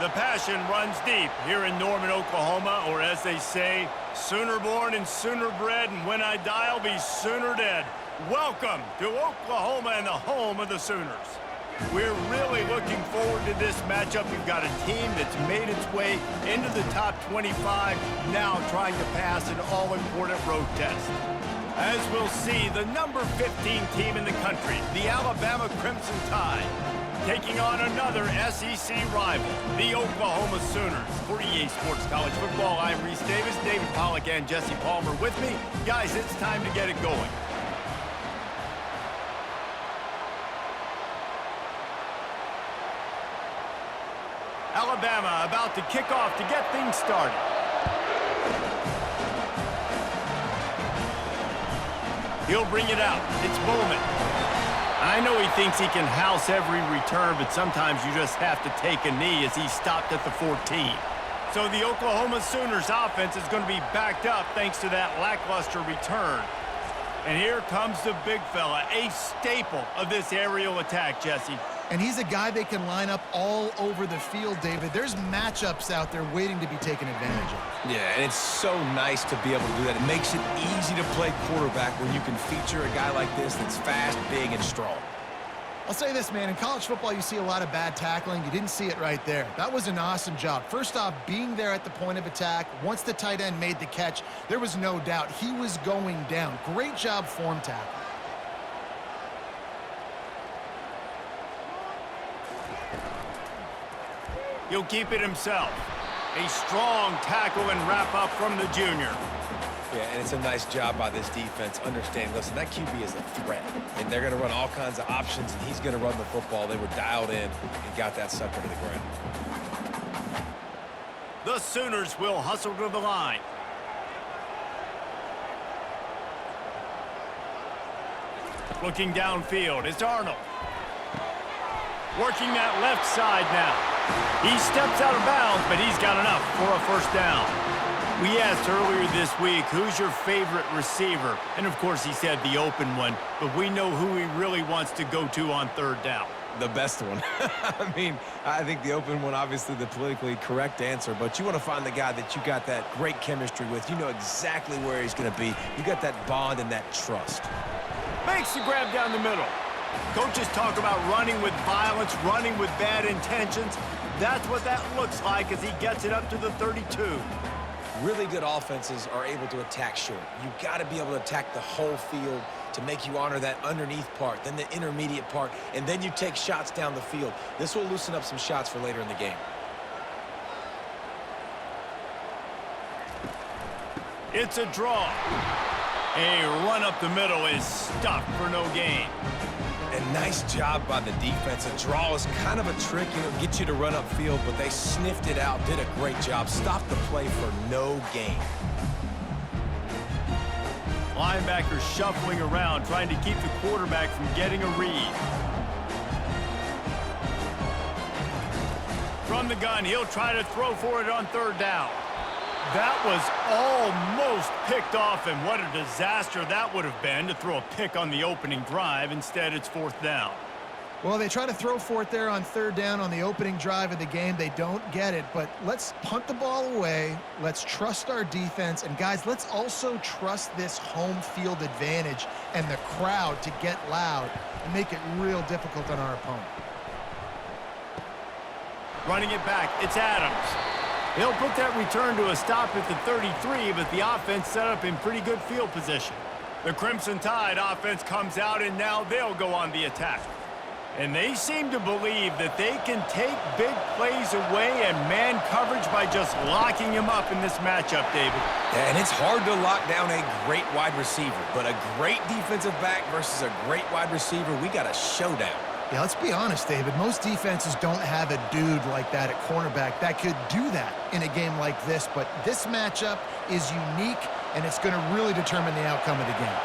The passion runs deep here in Norman, Oklahoma, or as they say, sooner born and sooner bred, and when I die, I'll be sooner dead. Welcome to Oklahoma and the home of the Sooners. We're really looking forward to this matchup. We've got a team that's made its way into the top 25, now trying to pass an all-important road test. As we'll see, the number 15 team in the country, the Alabama Crimson Tide, taking on another SEC rival, the Oklahoma Sooners. For EA Sports College Football, I'm Reese Davis, David Pollack, and Jesse Palmer with me. Guys, it's time to get it going. Alabama about to kick off to get things started. He'll bring it out. It's Bowman. I know he thinks he can house every return, but sometimes you just have to take a knee as he stopped at the 14. So the Oklahoma Sooners offense is going to be backed up thanks to that lackluster return. And here comes the big fella, a staple of this aerial attack, Jesse. And he's a guy they can line up all over the field, David. There's matchups out there waiting to be taken advantage of. Yeah, and it's so nice to be able to do that. It makes it easy to play quarterback when you can feature a guy like this that's fast, big, and strong. I'll say this, man. In college football, you see a lot of bad tackling. You didn't see it right there. That was an awesome job. First off, being there at the point of attack. Once the tight end made the catch, there was no doubt he was going down. Great job form tackle. He'll keep it himself. A strong tackle and wrap up from the junior. Yeah, and it's a nice job by this defense. Understand, listen, that QB is a threat, and they're going to run all kinds of options, and he's going to run the football. They were dialed in and got that sucker to the ground. The Sooners will hustle to the line. Looking downfield, it's Arnold. Working that left side now. He steps out of bounds, but he's got enough for a first down. We asked earlier this week, who's your favorite receiver? And, of course, he said the open one, but we know who he really wants to go to on third down. The best one. I mean, I think the open one, obviously the politically correct answer, but you want to find the guy that you got that great chemistry with. You know exactly where he's going to be. You got that bond and that trust. Makes the grab down the middle. Coaches talk about running with violence, running with bad intentions. That's what that looks like as he gets it up to the 32. Really good offenses are able to attack short. You've got to be able to attack the whole field to make you honor that underneath part, then the intermediate part, and then you take shots down the field. This will loosen up some shots for later in the game. It's a draw. A run up the middle is stuffed for no gain. And nice job by the defense. A draw is kind of a trick, get you to run upfield, but they sniffed it out, did a great job, stopped the play for no gain. Linebackers shuffling around, trying to keep the quarterback from getting a read. From the gun, he'll try to throw for it on third down. That was almost picked off, and what a disaster that would have been to throw a pick on the opening drive. Instead, it's fourth down. Well, they try to throw for it there on third down on the opening drive of the game. They don't get it, but let's punt the ball away. Let's trust our defense. And, guys, let's also trust this home field advantage and the crowd to get loud and make it real difficult on our opponent. Running it back, it's Adams. He'll put that return to a stop at the 33, but the offense set up in pretty good field position. The Crimson Tide offense comes out, and now they'll go on the attack. And they seem to believe that they can take big plays away and man coverage by just locking him up in this matchup, David. Yeah, and it's hard to lock down a great wide receiver, but a great defensive back versus a great wide receiver, we got a showdown. Yeah, let's be honest, David. Most defenses don't have a dude like that at cornerback that could do that in a game like this, but this matchup is unique, and it's going to really determine the outcome of the game.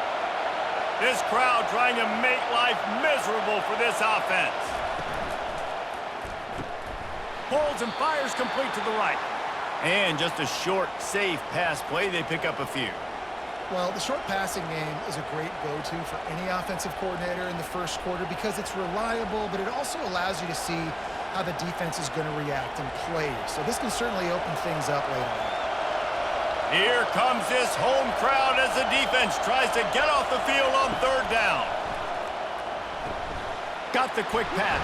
This crowd trying to make life miserable for this offense. Pulls and fires complete to the right. And just a short, safe pass play. They pick up a few. Well, the short passing game is a great go-to for any offensive coordinator in the first quarter because it's reliable, but it also allows you to see how the defense is going to react and play. So this can certainly open things up later on. Here comes this home crowd as the defense tries to get off the field on third down. Got the quick pass.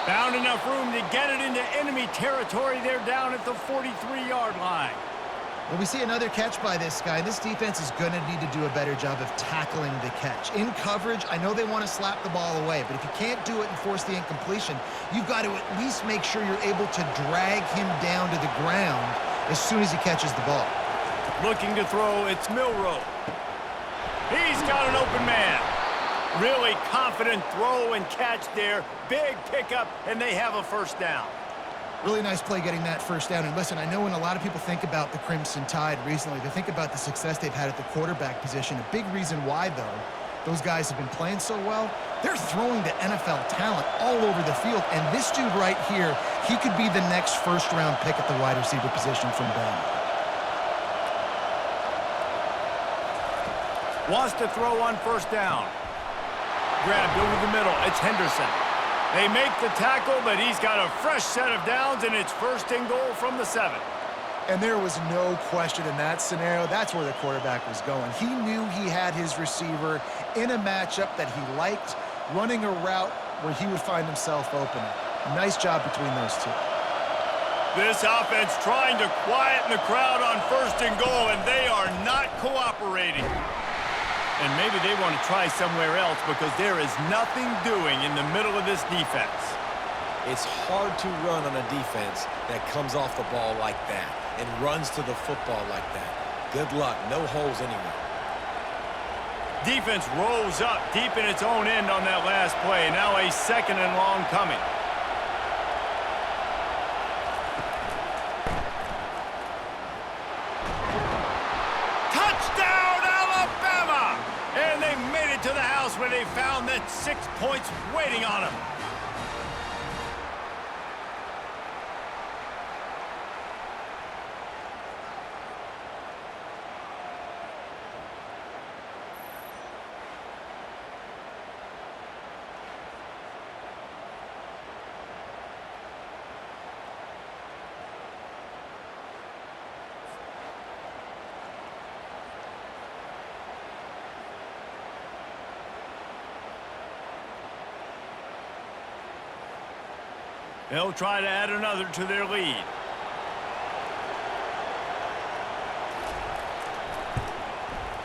Found enough room to get it into enemy territory. They're down at the 43-yard line. Well, we see another catch by this guy. This defense is going to need to do a better job of tackling the catch. In coverage, I know they want to slap the ball away, but if you can't do it and force the incompletion, you've got to at least make sure you're able to drag him down to the ground as soon as he catches the ball. Looking to throw, it's Milroe. He's got an open man. Really confident throw and catch there. Big pickup, and they have a first down. Really nice play getting that first down. And listen, I know when a lot of people think about the Crimson Tide recently, they think about the success they've had at the quarterback position. A big reason why, though, those guys have been playing so well, they're throwing to NFL talent all over the field. And this dude right here, he could be the next first-round pick at the wide receiver position from Bama. Wants to throw on first down. Grabbed over the middle. It's Henderson. They make the tackle, but he's got a fresh set of downs, and it's first and goal from the 7. And there was no question in that scenario. That's where the quarterback was going. He knew he had his receiver in a matchup that he liked, running a route where he would find himself open. Nice job between those two. This offense trying to quieten the crowd on first and goal, and they are not cooperating. And maybe they want to try somewhere else because there is nothing doing in the middle of this defense. It's hard to run on a defense that comes off the ball like that and runs to the football like that. Good luck. No holes anywhere. Defense rolls up deep in its own end on that last play. Now a second and long coming. To the house where they found that 6 points waiting on them. They'll try to add another to their lead.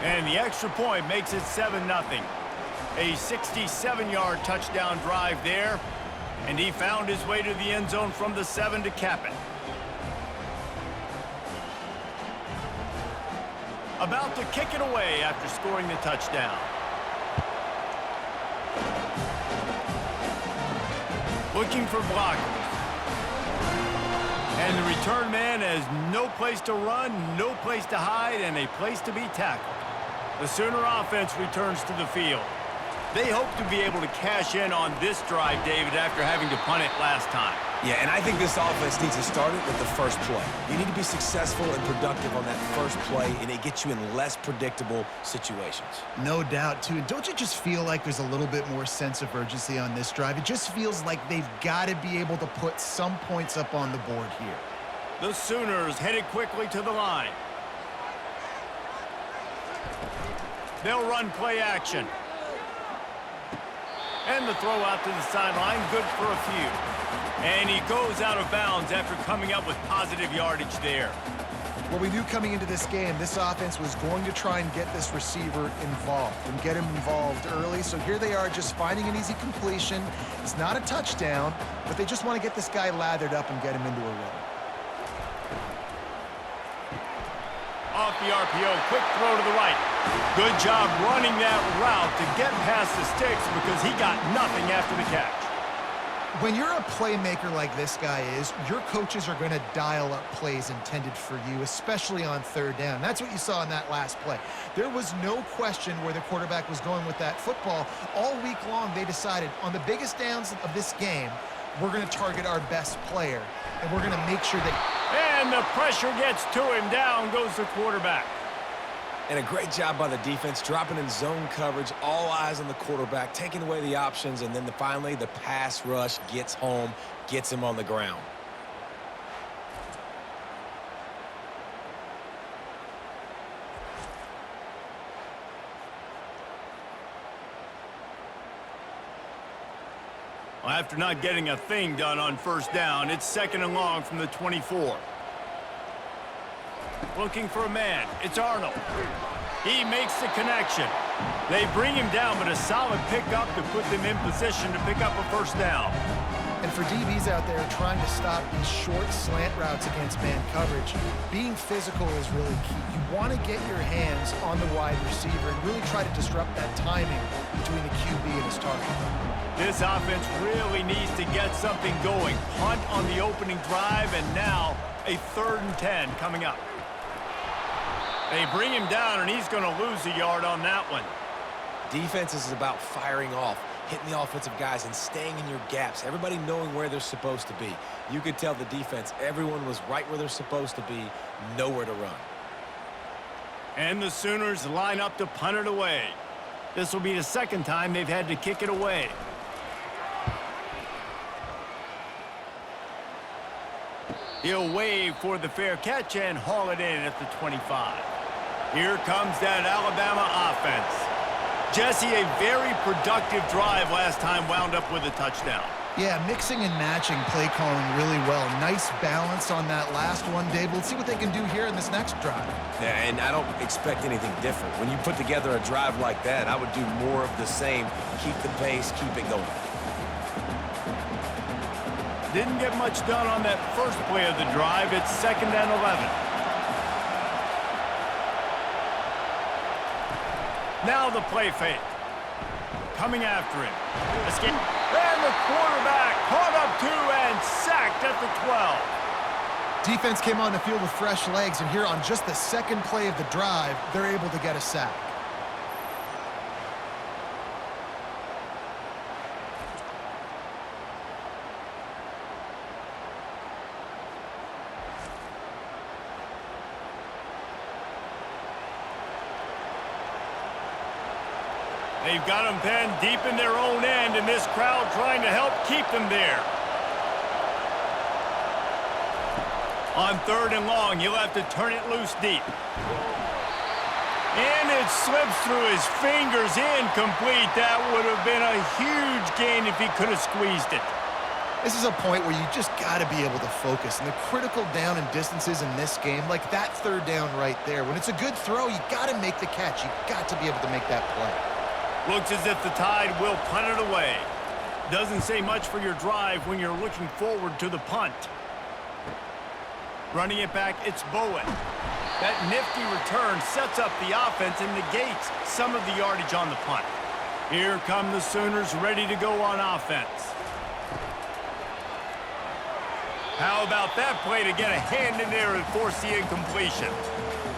And the extra point makes it 7-0. A 67-yard touchdown drive there. And he found his way to the end zone from the 7 to cap it. About to kick it away after scoring the touchdown. Looking for blockers. And the return man has no place to run, no place to hide, and a place to be tackled. The Sooner offense returns to the field. They hope to be able to cash in on this drive, David, after having to punt it last time. Yeah, and I think this offense needs to start it with the first play. You need to be successful and productive on that first play, and it gets you in less predictable situations. No doubt, too. And don't you just feel like there's a little bit more sense of urgency on this drive? It just feels like they've got to be able to put some points up on the board here. The Sooners headed quickly to the line. They'll run play action. And the throw out to the sideline, good for a few. And he goes out of bounds after coming up with positive yardage there. Well, we knew coming into this game, this offense was going to try and get this receiver involved and get him involved early. So here they are just finding an easy completion. It's not a touchdown, but they just want to get this guy lathered up and get him into a rhythm. Off the RPO, quick throw to the right. Good job running that route to get past the sticks because he got nothing after the catch. When you're a playmaker like this guy is, your coaches are going to dial up plays intended for you, especially on third down. That's what you saw in that last play. There was no question where the quarterback was going with that football. All week long, they decided on the biggest downs of this game, we're going to target our best player, and we're going to make sure that... And the pressure gets to him. Down goes the quarterback. And a great job by the defense, dropping in zone coverage, all eyes on the quarterback, taking away the options, and then finally the pass rush gets home, gets him on the ground. Well, after not getting a thing done on first down, it's 2nd and long from the 24. Looking for a man. It's Arnold. He makes the connection. They bring him down, but a solid pickup to put them in position to pick up a first down. And for DBs out there trying to stop these short slant routes against man coverage, being physical is really key. You want to get your hands on the wide receiver and really try to disrupt that timing between the QB and his target. This offense really needs to get something going. Punt on the opening drive, and now a 3rd and 10 coming up. They bring him down, and he's going to lose a yard on that one. Defense is about firing off, hitting the offensive guys, and staying in your gaps. Everybody knowing where they're supposed to be. You could tell the defense, everyone was right where they're supposed to be, nowhere to run. And the Sooners line up to punt it away. This will be the 2nd time they've had to kick it away. He'll wave for the fair catch and haul it in at the 25. Here comes that Alabama offense. Jesse, a very productive drive last time, wound up with a touchdown. Yeah, mixing and matching play calling really well. Nice balance on that last one, Dave. Let's see what they can do here in this next drive. Yeah, and I don't expect anything different. When you put together a drive like that, I would do more of the same. Keep the pace, keep it going. Didn't get much done on that first play of the drive. It's 2nd and 11. Now the play fake. Coming after him. Escape. And the quarterback caught up 2 and sacked at the 12. Defense came on the field with fresh legs, and here on just the 2nd play of the drive, they're able to get a sack. They've got them penned deep in their own end, and this crowd trying to help keep them there. On 3rd and long, he'll have to turn it loose deep. And it slips through his fingers, incomplete. That would have been a huge gain if he could have squeezed it. This is a point where you just got to be able to focus. And the critical down and distances in this game, like that 3rd down right there, when it's a good throw, you got to make the catch. You got to be able to make that play. Looks as if the Tide will punt it away. Doesn't say much for your drive when you're looking forward to the punt. Running it back, it's Bowen. That nifty return sets up the offense and negates some of the yardage on the punt. Here come the Sooners ready to go on offense. How about that play to get a hand in there and force the incompletion?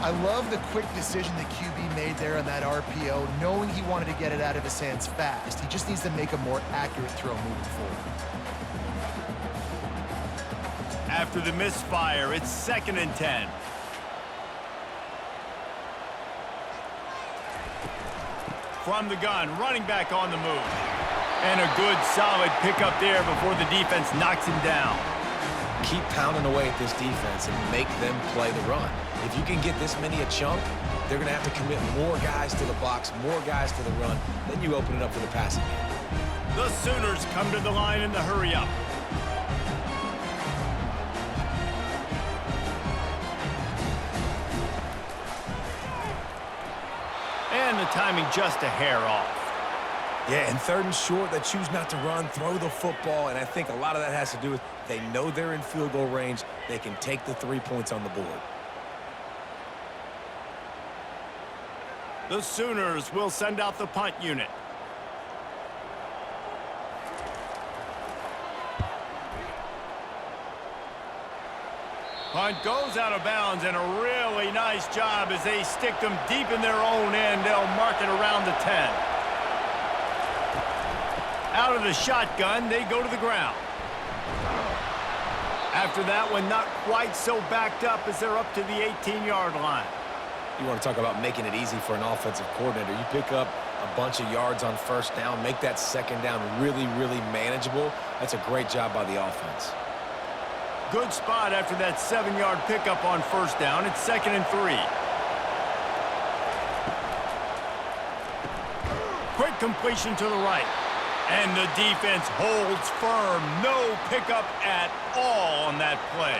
I love the quick decision the QB made there on that RPO, knowing he wanted to get it out of his hands fast. He just needs to make a more accurate throw moving forward. After the misfire, it's 2nd and 10. From the gun, running back on the move. And a good, solid pickup there before the defense knocks him down. Keep pounding away at this defense and make them play the run. If you can get this many a chunk, they're going to have to commit more guys to the box, more guys to the run. Then you open it up for the passing game. The Sooners come to the line in the hurry-up. And the timing just a hair off. Yeah, and 3rd and short, they choose not to run, throw the football, and I think a lot of that has to do with they know they're in field goal range. They can take the 3 points on the board. The Sooners will send out the punt unit. Punt goes out of bounds, and a really nice job as they stick them deep in their own end. They'll mark it around the 10. Out of the shotgun, they go to the ground. After that one, not quite so backed up as they're up to the 18-yard line. You want to talk about making it easy for an offensive coordinator. You pick up a bunch of yards on first down, make that second down really, really manageable. That's a great job by the offense. Good spot after that 7-yard pickup on first down. It's 2nd and 3. Quick completion to the right. And the defense holds firm. No pickup at all on that play.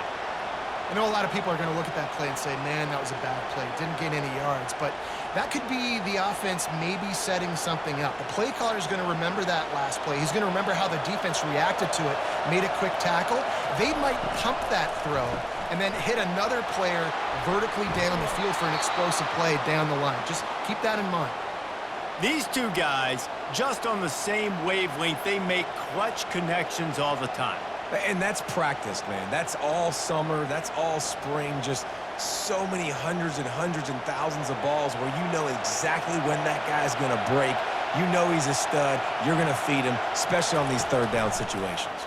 I know a lot of people are going to look at that play and say, man, that was a bad play. Didn't gain any yards. But that could be the offense maybe setting something up. The play caller is going to remember that last play. He's going to remember how the defense reacted to it, made a quick tackle. They might pump that throw and then hit another player vertically down the field for an explosive play down the line. Just keep that in mind. These two guys, just on the same wavelength, they make clutch connections all the time. And that's practice, man. That's all summer. That's all spring. Just so many hundreds and thousands of balls where you know exactly when that guy's going to break. You know he's a stud. You're going to feed him, especially on these third down situations.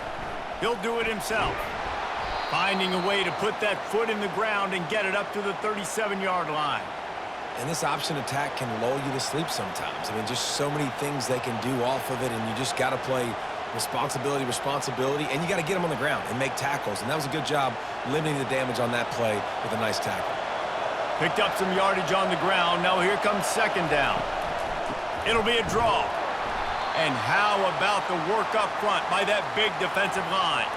He'll do it himself. Finding a way to put that foot in the ground and get it up to the 37-yard line. And this option attack can lull you to sleep sometimes. I mean, just so many things they can do off of it, and you just got to play responsibility, and you got to get them on the ground and make tackles. And that was a good job limiting the damage on that play with a nice tackle. Picked up some yardage on the ground. Now here comes 2nd down. It'll be a draw. And how about the work up front by that big defensive line?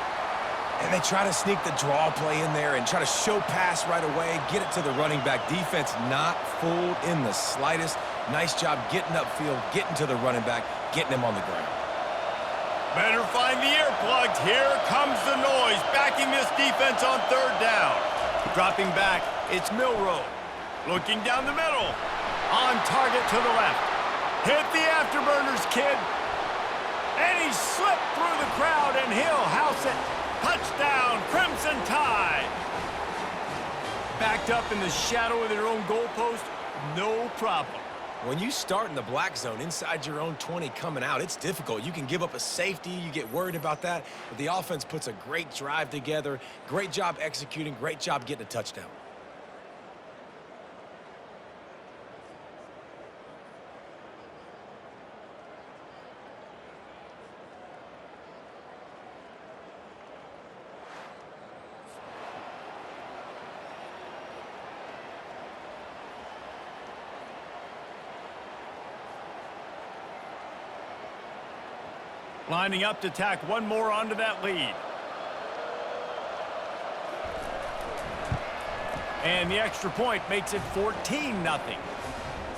And they try to sneak the draw play in there and try to show pass right away, get it to the running back. Defense not fooled in the slightest. Nice job getting upfield, getting to the running back, getting him on the ground. Better find the earplugs. Here comes the noise, backing this defense on 3rd down. Dropping back, it's Milroe. Looking down the middle. On target to the left. Hit the afterburners, kid. And he slipped through the crowd, and he'll house it. Touchdown, Crimson Tide. Backed up in the shadow of their own goalpost, no problem. When you start in the black zone inside your own 20 coming out, it's difficult. You can give up a safety. You get worried about that. But the offense puts a great drive together. Great job executing. Great job getting a touchdown. Lining up to tack one more onto that lead. And the extra point makes it 14-0.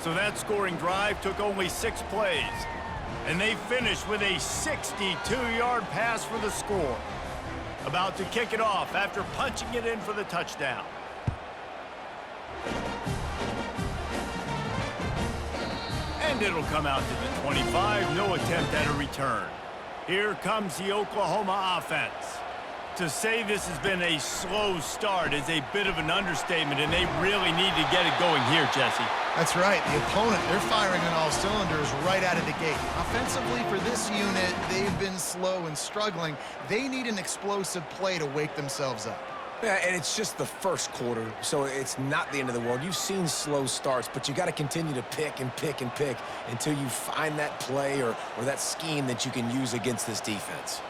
So that scoring drive took only 6 plays. And they finished with a 62-yard pass for the score. About to kick it off after punching it in for the touchdown. And it'll come out to the 25. No attempt at a return. Here comes the Oklahoma offense. To say this has been a slow start is a bit of an understatement, and they really need to get it going here, Jesse. That's right. The opponent, they're firing on all cylinders right out of the gate. Offensively, for this unit, they've been slow and struggling. They need an explosive play to wake themselves up. Yeah, and it's just the first quarter, so it's not the end of the world. You've seen slow starts, but you got to continue to pick and pick and pick until you find that play or that scheme that you can use against this defense.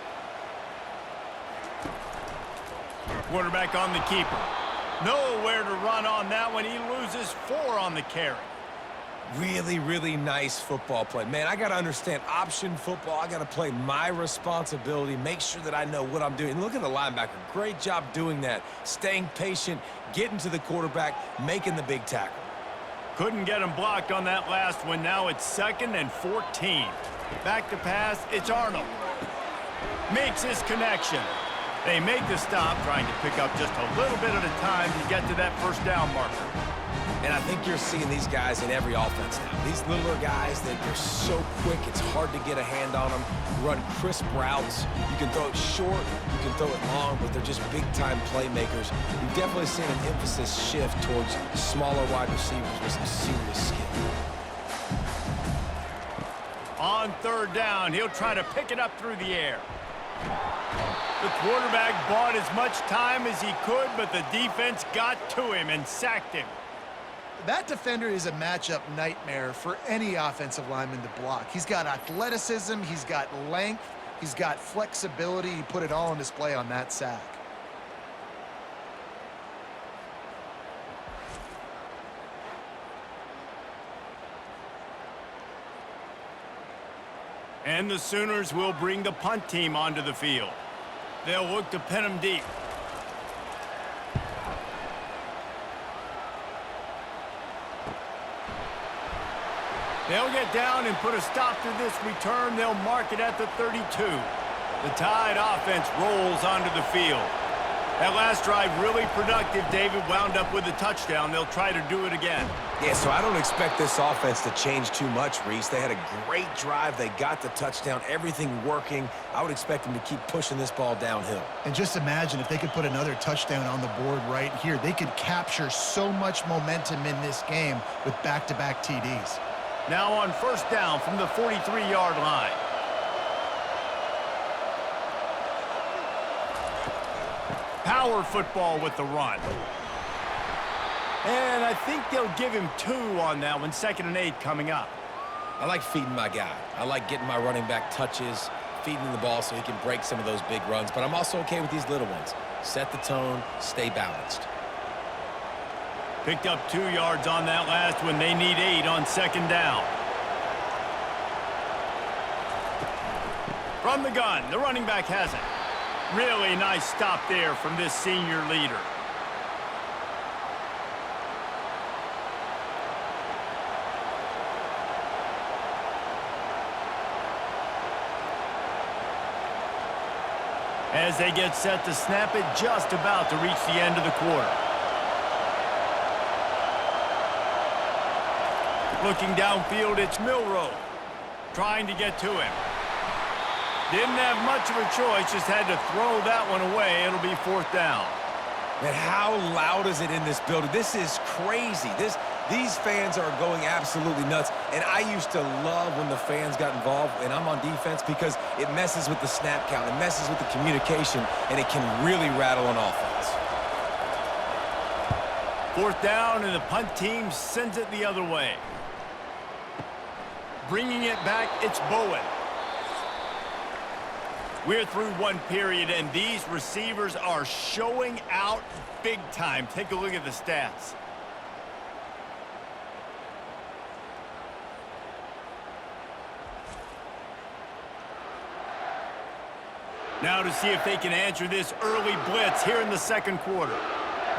Quarterback on the keeper. Nowhere to run on that one. He loses 4 on the carry. Really, really nice football play. Man, I got to understand option football. I got to play my responsibility, make sure that I know what I'm doing. And look at the linebacker. Great job doing that. Staying patient, getting to the quarterback, making the big tackle. Couldn't get him blocked on that last one. Now it's 2nd and 14. Back to pass. It's Arnold. Makes his connection. They make the stop, trying to pick up just a little bit at a time to get to that first down marker. And I think you're seeing these guys in every offense now. These littler guys, they're so quick, it's hard to get a hand on them. Run crisp routes. You can throw it short, you can throw it long, but they're just big-time playmakers. You've definitely seen an emphasis shift towards smaller wide receivers with some serious skill. On 3rd down, he'll try to pick it up through the air. The quarterback bought as much time as he could, but the defense got to him and sacked him. That defender is a matchup nightmare for any offensive lineman to block. He's got athleticism, he's got length, he's got flexibility. He put it all on display on that sack. And the Sooners will bring the punt team onto the field. They'll look to pin them deep. They'll get down and put a stop to this return. They'll mark it at the 32. The Tide offense rolls onto the field. That last drive really productive. David wound up with a touchdown. They'll try to do it again. Yeah, so I don't expect this offense to change too much, Reese. They had a great drive. They got the touchdown. Everything working. I would expect them to keep pushing this ball downhill. And just imagine if they could put another touchdown on the board right here. They could capture so much momentum in this game with back-to-back TDs. Now on first down from the 43-yard line. Power football with the run. And I think they'll give him 2 on that one. 2nd and 8 coming up. I like feeding my guy. I like getting my running back touches, feeding him the ball so he can break some of those big runs. But I'm also okay with these little ones. Set the tone, stay balanced. Picked up 2 yards on that last one. They need 8 on 2nd down. From the gun, the running back has it. Really nice stop there from this senior leader. As they get set to snap it, just about to reach the end of the quarter. Looking downfield, it's Milroe. Trying to get to him. Didn't have much of a choice, just had to throw that one away. It'll be 4th down. Man, how loud is it in this building? This is crazy. These fans are going absolutely nuts. And I used to love when the fans got involved, and I'm on defense, because it messes with the snap count. It messes with the communication, and it can really rattle an offense. 4th down, and the punt team sends it the other way. Bringing it back, it's Bowen. We're through one period, and these receivers are showing out big time. Take a look at the stats. Now to see if they can answer this early blitz here in the 2nd quarter.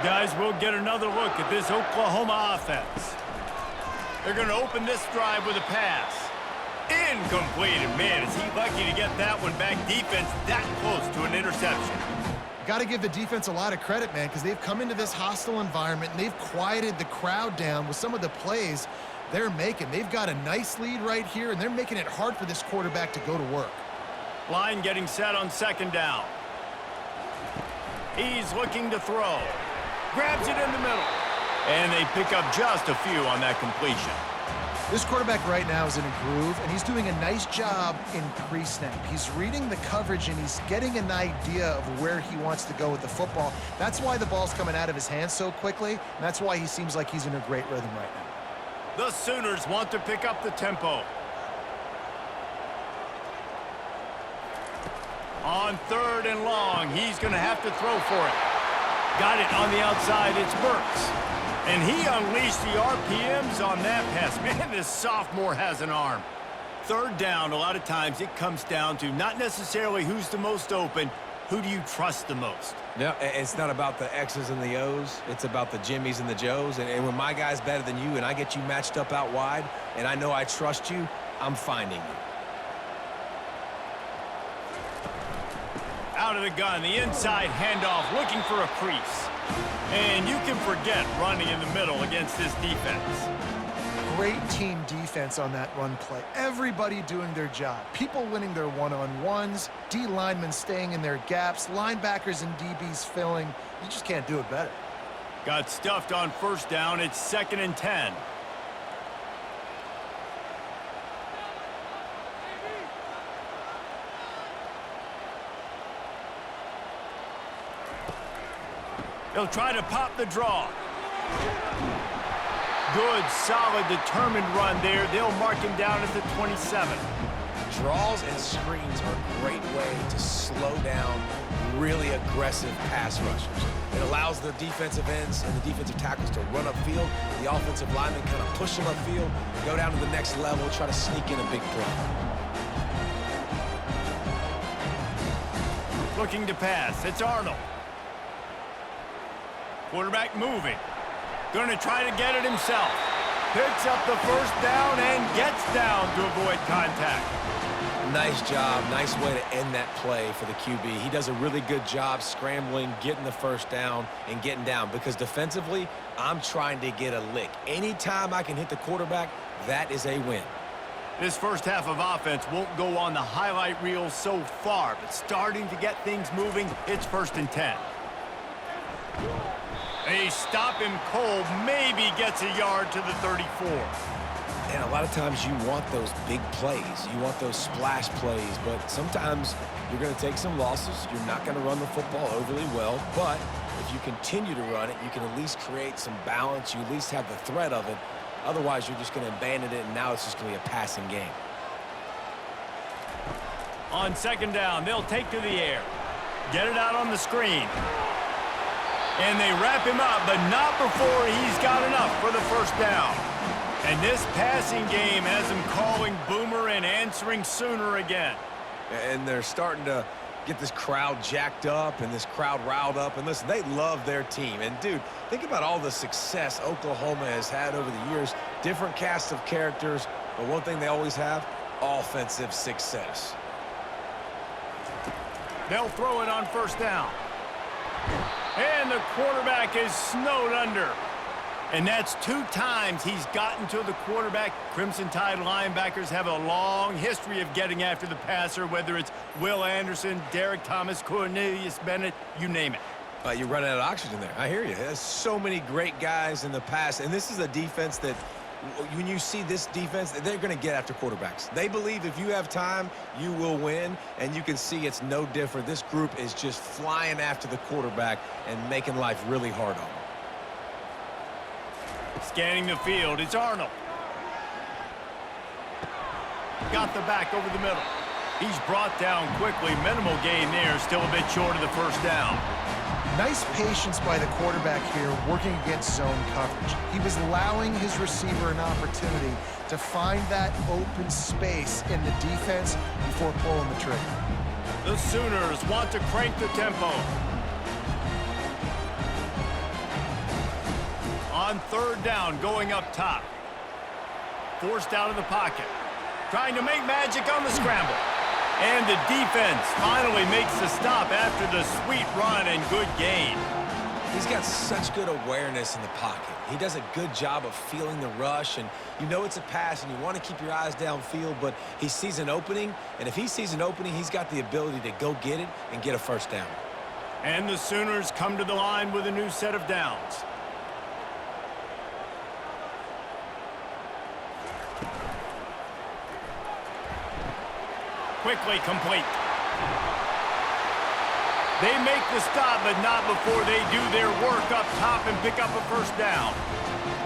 Guys, we'll get another look at this Oklahoma offense. They're going to open this drive with a pass. Incomplete, and man, is he lucky to get that one back. Defense that close to an interception. Got to give the defense a lot of credit, man, because they've come into this hostile environment, and they've quieted the crowd down with some of the plays they're making. They've got a nice lead right here, and they're making it hard for this quarterback to go to work. Line getting set on 2nd down. He's looking to throw. Grabs it in the middle. And they pick up just a few on that completion. This quarterback right now is in a groove, and he's doing a nice job in pre-snap. He's reading the coverage, and he's getting an idea of where he wants to go with the football. That's why the ball's coming out of his hands so quickly, and that's why he seems like he's in a great rhythm right now. The Sooners want to pick up the tempo. On 3rd and long, he's going to have to throw for it. Got it on the outside, it's Burks. And he unleashed the RPMs on that pass. Man, this sophomore has an arm. 3rd down, a lot of times it comes down to not necessarily who's the most open, who do you trust the most? No, it's not about the X's and the O's. It's about the Jimmies and the Joes. And when my guy's better than you and I get you matched up out wide and I know I trust you, I'm finding you. Out of the gun, the inside handoff, looking for a crease. And you can forget running in the middle against this defense. Great team defense on that run play. Everybody doing their job. People winning their one-on-ones, D linemen staying in their gaps, linebackers and DBs filling. You just can't do it better. Got stuffed on 1st down. It's 2nd and 10. They'll try to pop the draw. Good, solid, determined run there. They'll mark him down at the 27. Draws and screens are a great way to slow down really aggressive pass rushers. It allows the defensive ends and the defensive tackles to run upfield. The offensive linemen kind of push them upfield, go down to the next level, try to sneak in a big play. Looking to pass. It's Arnold. Quarterback moving. Going to try to get it himself. Picks up the first down and gets down to avoid contact. Nice job. Nice way to end that play for the QB. He does a really good job scrambling, getting the first down, and getting down. Because defensively, I'm trying to get a lick. Anytime I can hit the quarterback, that is a win. This first half of offense won't go on the highlight reel so far, but starting to get things moving, it's 1st and 10. They stop him cold, maybe gets a yard to the 34. And a lot of times you want those big plays. You want those splash plays, but sometimes you're going to take some losses. You're not going to run the football overly well, but if you continue to run it, you can at least create some balance. You at least have the threat of it. Otherwise, you're just going to abandon it, and now it's just going to be a passing game. On 2nd down, they'll take to the air. Get it out on the screen. And they wrap him up, but not before he's got enough for the first down. And this passing game has him calling Boomer and answering Sooner again. And they're starting to get this crowd jacked up and this crowd riled up. And listen, they love their team. And, dude, think about all the success Oklahoma has had over the years. Different cast of characters, but one thing they always have, offensive success. They'll throw it on 1st down. And the quarterback is snowed under. And that's 2 times he's gotten to the quarterback. Crimson Tide linebackers have a long history of getting after the passer, whether it's Will Anderson, Derek Thomas, Cornelius Bennett, you name it. You're running out of oxygen there. I hear you. There's so many great guys in the past. And this is a defense that, when you see this defense, they're going to get after quarterbacks. They believe if you have time, you will win. And you can see it's no different. This group is just flying after the quarterback and making life really hard on them. Scanning the field, it's Arnold. Got the back over the middle. He's brought down quickly. Minimal gain there, still a bit short of the first down. Nice patience by the quarterback here working against zone coverage. He was allowing his receiver an opportunity to find that open space in the defense before pulling the trigger. The Sooners want to crank the tempo. On 3rd down, going up top. Forced out of the pocket. Trying to make magic on the scramble. And the defense finally makes the stop after the sweet run and good gain. He's got such good awareness in the pocket. He does a good job of feeling the rush, and you know it's a pass, and you want to keep your eyes downfield, but he sees an opening, and if he sees an opening, he's got the ability to go get it and get a first down. And the Sooners come to the line with a new set of downs. Quickly complete. They make the stop, but not before they do their work up top and pick up a first down.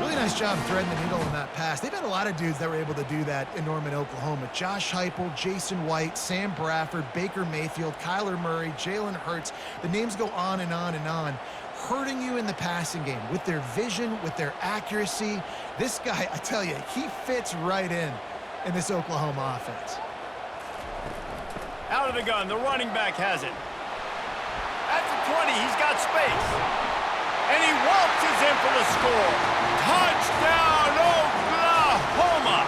Really nice job threading the needle on that pass. They've had a lot of dudes that were able to do that in Norman, Oklahoma. Josh Heupel, Jason White, Sam Bradford, Baker Mayfield, Kyler Murray, Jalen Hurts. The names go on and on and on, hurting you in the passing game with their vision, with their accuracy. This guy, I tell you, he fits right in this Oklahoma offense. Out of the gun, the running back has it. At the 20, he's got space. And he waltzes in for the score. Touchdown, Oklahoma!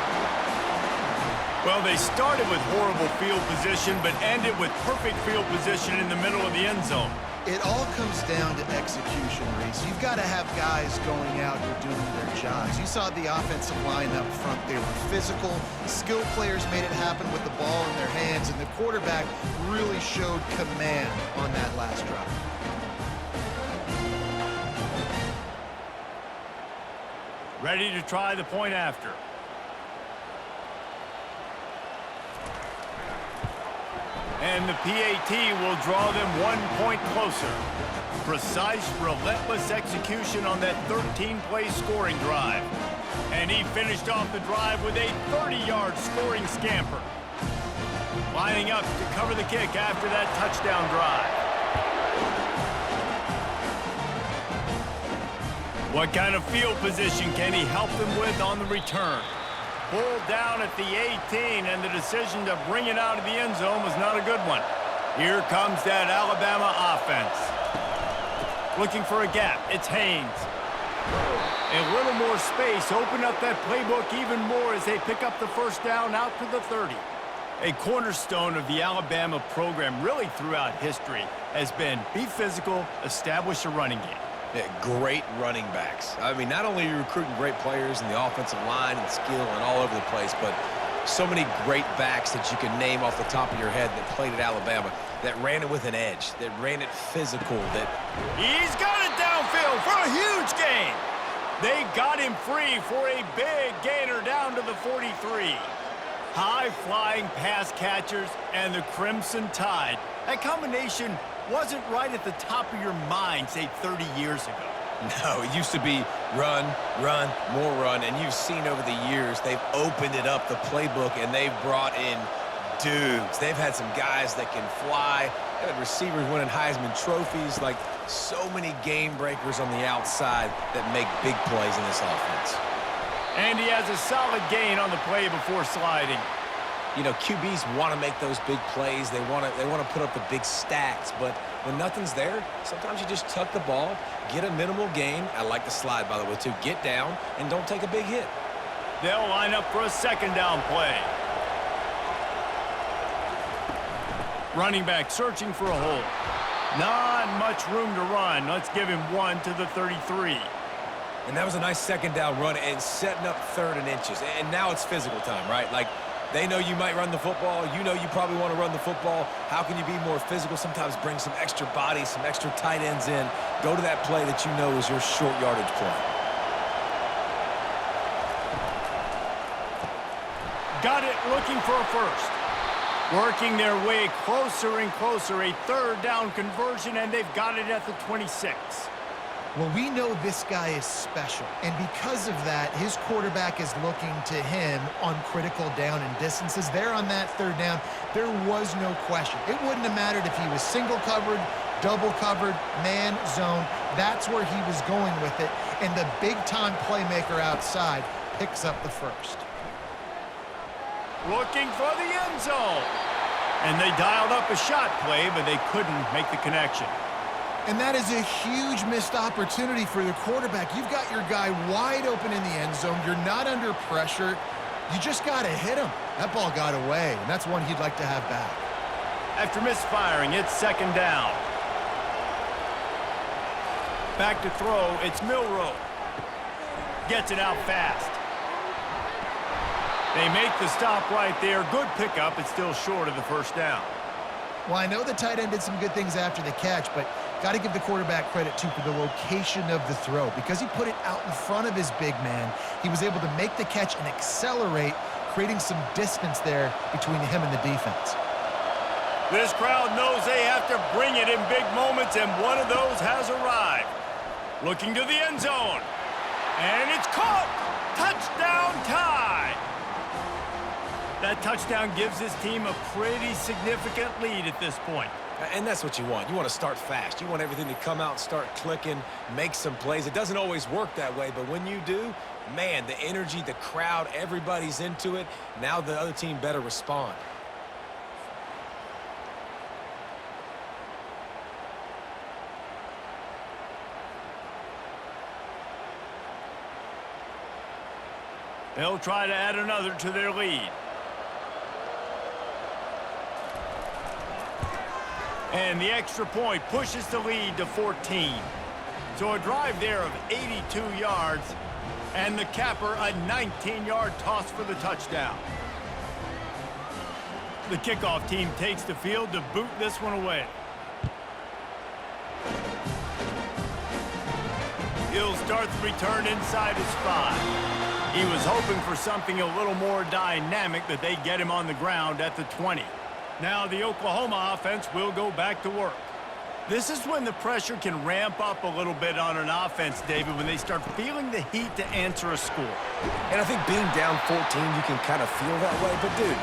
Well, they started with horrible field position, but ended with perfect field position in the middle of the end zone. It all comes down to execution, Reese. You've got to have guys going out and doing their jobs. You saw the offensive line up front. They were physical. Skilled players made it happen with the ball in their hands, and the quarterback really showed command on that last drive. Ready to try the point after. And the PAT will draw them 1 point closer. Precise, relentless execution on that 13-play scoring drive. And he finished off the drive with a 30-yard scoring scamper. Lining up to cover the kick after that touchdown drive. What kind of field position can he help them with on the return? Pulled down at the 18, and the decision to bring it out of the end zone was not a good one. Here comes that Alabama offense. Looking for a gap. It's Haynes. A little more space. Open up that playbook even more as they pick up the first down out to the 30. A cornerstone of the Alabama program really throughout history has been be physical, establish a running game. Yeah, great running backs. I mean, not only are you recruiting great players in the offensive line and skill and all over the place, but so many great backs that you can name off the top of your head that played at Alabama, that ran it with an edge, that ran it physical, that... He's got it downfield for a huge gain. They got him free for a big gainer down to the 43. High-flying pass catchers and the Crimson Tide. That combination wasn't right at the top of your mind, say, 30 years ago. No, it used to be run, run, more run, and you've seen over the years they've opened it up, the playbook, and they've brought in dudes. They've had some guys that can fly. They've had receivers winning Heisman trophies, like so many game breakers on the outside that make big plays in this offense. And he has a solid gain on the play before sliding. You know, QBs want to make those big plays. They want to put up the big stats, but when nothing's there, sometimes you just tuck the ball, get a minimal gain. I like the slide, by the way, too. Get down and don't take a big hit. They'll line up for a second down play. Running back searching for a hole. Not much room to run. Let's give him one to the 33. And that was a nice second down run and setting up 3rd and inches. And now it's physical time, right? Like, they know you might run the football. You know you probably want to run the football. How can you be more physical? Sometimes bring some extra bodies, some extra tight ends in. Go to that play that you know is your short yardage play. Got it, looking for a first. Working their way closer and closer. A 3rd down conversion, and they've got it at the 26. Well, we know this guy is special, and because of that, his quarterback is looking to him on critical down and distances. There on that 3rd down, there was no question. It wouldn't have mattered if he was single covered, double covered, man, zone. That's where he was going with it, and the big-time playmaker outside picks up the first. Looking for the end zone. And they dialed up a shot play, but they couldn't make the connection. And that is a huge missed opportunity for the quarterback. You've got your guy wide open in the end zone. You're not under pressure. You just got to hit him. That ball got away, and that's one he'd like to have back. After misfiring, it's 2nd down. Back to throw, it's Milroe. Gets it out fast. They make the stop right there. Good pickup. It's still short of the 1st down. Well, I know the tight end did some good things after the catch, but got to give the quarterback credit, too, for the location of the throw. Because he put it out in front of his big man, he was able to make the catch and accelerate, creating some distance there between him and the defense. This crowd knows they have to bring it in big moments, and one of those has arrived. Looking to the end zone. And it's caught! Touchdown tie! That touchdown gives his team a pretty significant lead at this point. And that's what you want. You want to start fast. You want everything to come out and start clicking, make some plays. It doesn't always work that way, but when you do, man, the energy, the crowd, everybody's into it. Now the other team better respond. They'll try to add another to their lead. And the extra point pushes the lead to 14. So a drive there of 82 yards, and the capper a 19-yard toss for the touchdown. The kickoff team takes the field to boot this one away. He'll start the return inside his 5. He was hoping for something a little more dynamic, that they get him on the ground at the 20. Now the Oklahoma offense will go back to work. This is when the pressure can ramp up a little bit on an offense, David, when they start feeling the heat to answer a score. And I think being down 14, you can kind of feel that way. But, dude,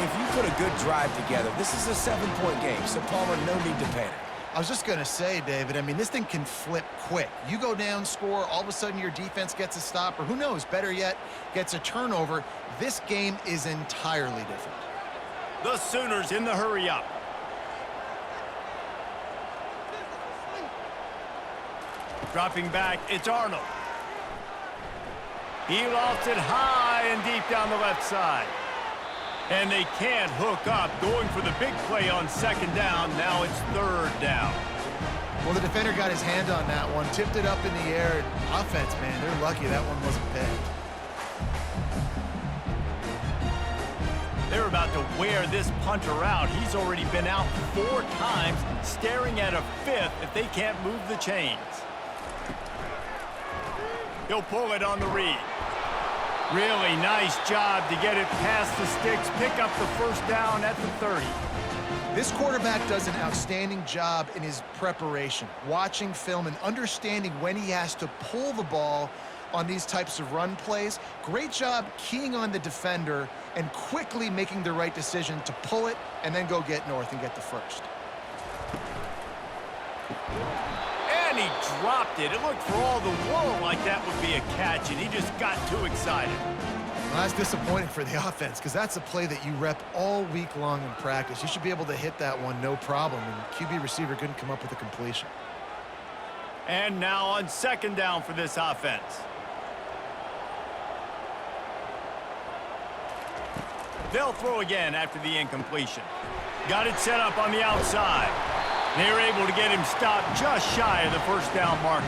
if you put a good drive together, this is a 7-point game. So, Palmer, no need to panic. I was just going to say, David, I mean, this thing can flip quick. You go down, score, all of a sudden your defense gets a stop, or who knows, better yet, gets a turnover. This game is entirely different. The Sooners in the hurry-up. Dropping back, it's Arnold. He lofts it high and deep down the left side. And they can't hook up, going for the big play on second down. Now it's third down. Well, the defender got his hand on that one, tipped it up in the air. Offense, man, they're lucky that one wasn't picked. They're about to wear this punter out. He's already been out 4 times, staring at a 5th if they can't move the chains. He'll pull it on the read. Really nice job to get it past the sticks, pick up the first down at the 30. This quarterback does an outstanding job in his preparation, watching film and understanding when he has to pull the ball on these types of run plays. Great job keying on the defender and quickly making the right decision to pull it and then go get north and get the first. And he dropped it. It looked for all the world like that would be a catch, and he just got too excited. Well, that's disappointing for the offense because that's a play that you rep all week long in practice. You should be able to hit that one no problem, and the QB receiver couldn't come up with a completion. And now on second down for this offense. They'll throw again after the incompletion. Got it set up on the outside. They were able to get him stopped just shy of the first down marker.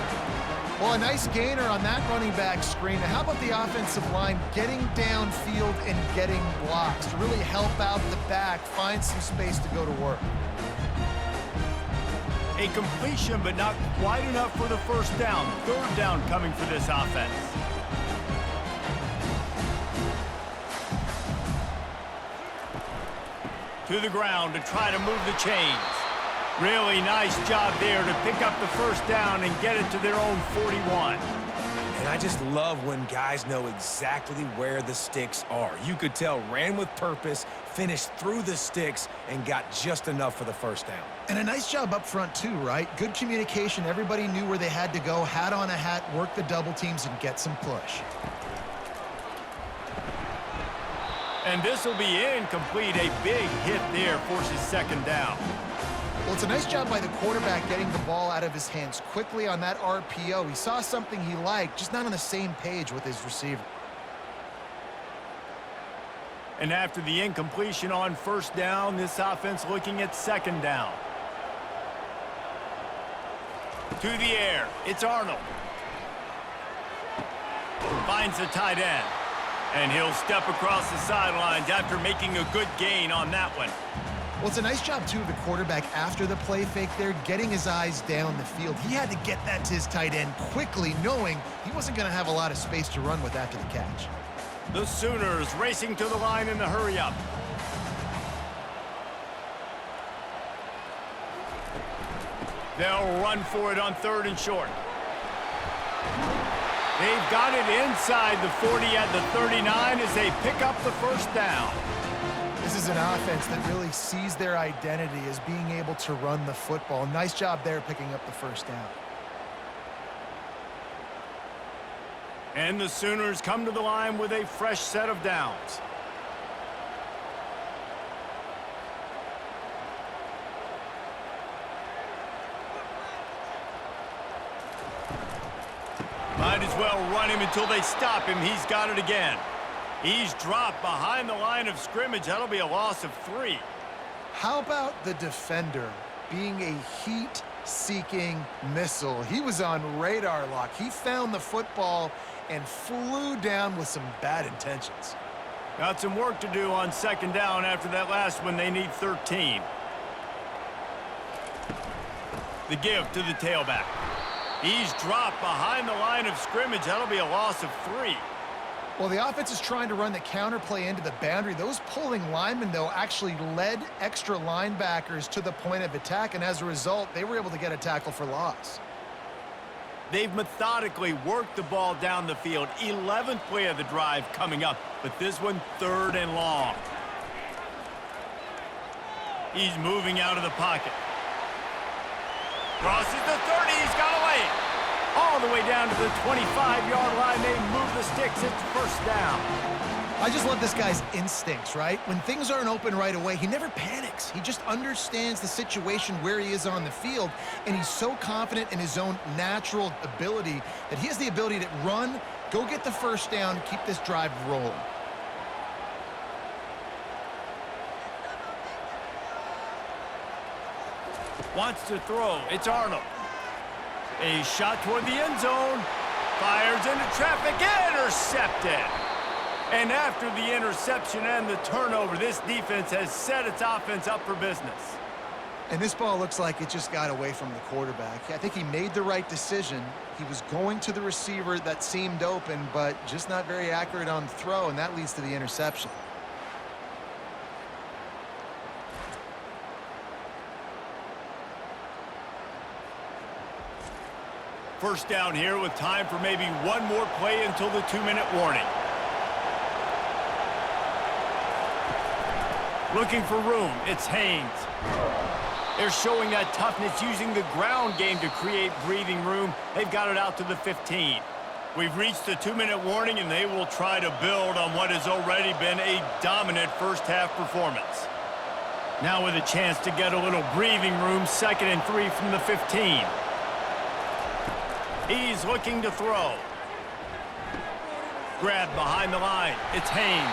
Well, a nice gainer on that running back screen. Now, how about the offensive line getting downfield and getting blocks to really help out the back, find some space to go to work? A completion, but not quite enough for the first down. Third down coming for this offense. To the ground to try to move the chains. Really nice job there to pick up the first down and get it to their own 41. And I just love when guys know exactly where the sticks are. You could tell ran with purpose, finished through the sticks, and got just enough for the first down. And a nice job up front too, right? Good communication. Everybody knew where they had to go, hat on a hat, work the double teams, and get some push. And this will be incomplete. A big hit there forces second down. Well, it's a nice job by the quarterback getting the ball out of his hands quickly on that RPO. He saw something he liked, just not on the same page with his receiver. And after the incompletion on first down, this offense looking at second down. To the air, it's Arnold. Finds the tight end. And he'll step across the sidelines after making a good gain on that one. Well, it's a nice job, too, of the quarterback after the play fake there, getting his eyes down the field. He had to get that to his tight end quickly, knowing he wasn't going to have a lot of space to run with after the catch. The Sooners racing to the line in the hurry-up. They'll run for it on third and short. They've got it inside the 40 at the 39 as they pick up the first down. This is an offense that really sees their identity as being able to run the football. Nice job there picking up the first down. And the Sooners come to the line with a fresh set of downs. Might as well run him until they stop him. He's got it again. He's dropped behind the line of scrimmage. That'll be a loss of 3. How about the defender being a heat-seeking missile? He was on radar lock. He found the football and flew down with some bad intentions. Got some work to do on second down after that last one. They need 13. The give to the tailback. He's dropped behind the line of scrimmage. That'll be a loss of 3. Well, the offense is trying to run the counter play into the boundary. Those pulling linemen, though, actually led extra linebackers to the point of attack, and as a result, they were able to get a tackle for loss. They've methodically worked the ball down the field. 11th play of the drive coming up, but this one 3rd and long. He's moving out of the pocket. Crosses the 30, he's got away. All the way down to the 25-yard line. They move the sticks. It's 1st down. I just love this guy's instincts, right? When things aren't open right away, he never panics. He just understands the situation where he is on the field, and he's so confident in his own natural ability that he has the ability to run, go get the 1st down, keep this drive rolling. Wants to throw. It's Arnold. A shot toward the end zone. Fires into traffic. Intercepted. And after the interception and the turnover, this defense has set its offense up for business. And this ball looks like it just got away from the quarterback. I think he made the right decision. He was going to the receiver that seemed open, but just not very accurate on the throw, and that leads to the interception. First down here with time for maybe one more play until the 2-minute warning. Looking for room. It's Haynes. They're showing that toughness using the ground game to create breathing room. They've got it out to the 15. We've reached the 2-minute warning, and they will try to build on what has already been a dominant first-half performance. Now with a chance to get a little breathing room, 2nd and 3 from the 15. He's looking to throw. Grabbed behind the line. It's Haynes.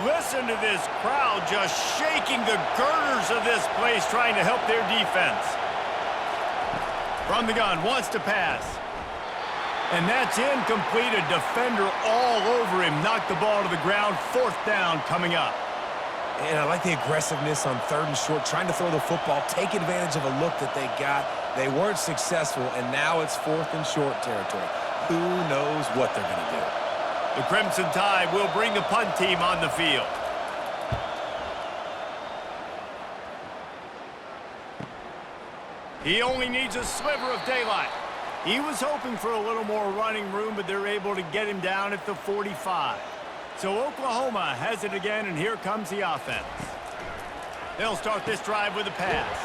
Listen to this crowd just shaking the girders of this place, trying to help their defense. From the gun, wants to pass. And that's incomplete. A defender all over him. Knocked the ball to the ground. 4th down coming up. And I like the aggressiveness on 3rd and short, trying to throw the football, take advantage of a look that they got. They weren't successful, and now it's 4th and short territory. Who knows what they're going to do? The Crimson Tide will bring the punt team on the field. He only needs a sliver of daylight. He was hoping for a little more running room, but they're able to get him down at the 45. So Oklahoma has it again, and here comes the offense. They'll start this drive with a pass.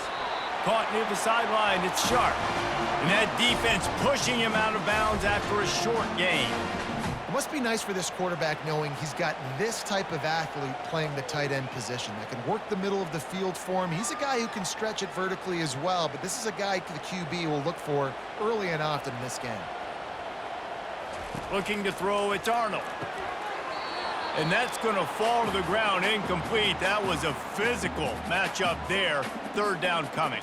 Caught near the sideline. It's Sharp. And that defense pushing him out of bounds after a short gain. It must be nice for this quarterback knowing he's got this type of athlete playing the tight end position that can work the middle of the field for him. He's a guy who can stretch it vertically as well, but this is a guy the QB will look for early and often in this game. Looking to throw, it's Arnold. And that's going to fall to the ground, incomplete. That was a physical matchup there. 3rd down coming.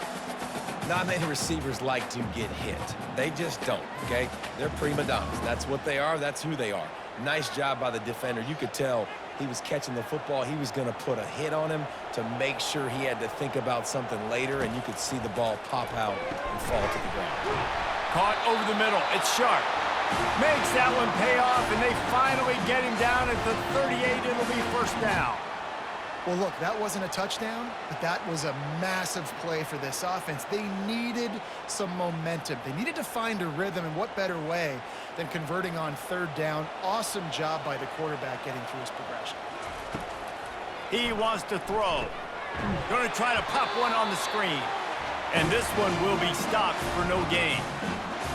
Not many receivers like to get hit. They just don't, okay? They're prima donnas. That's what they are. That's who they are. Nice job by the defender. You could tell he was catching the football. He was going to put a hit on him to make sure he had to think about something later, and you could see the ball pop out and fall to the ground. Caught over the middle. It's Sharp. Makes that one pay off, and they finally get him down at the 38. It'll be 1st down. Well, look, that wasn't a touchdown, but that was a massive play for this offense. They needed some momentum. They needed to find a rhythm, and what better way than converting on 3rd down. Awesome job by the quarterback getting through his progression. He wants to throw. Going to try to pop one on the screen. And this one will be stopped for no gain.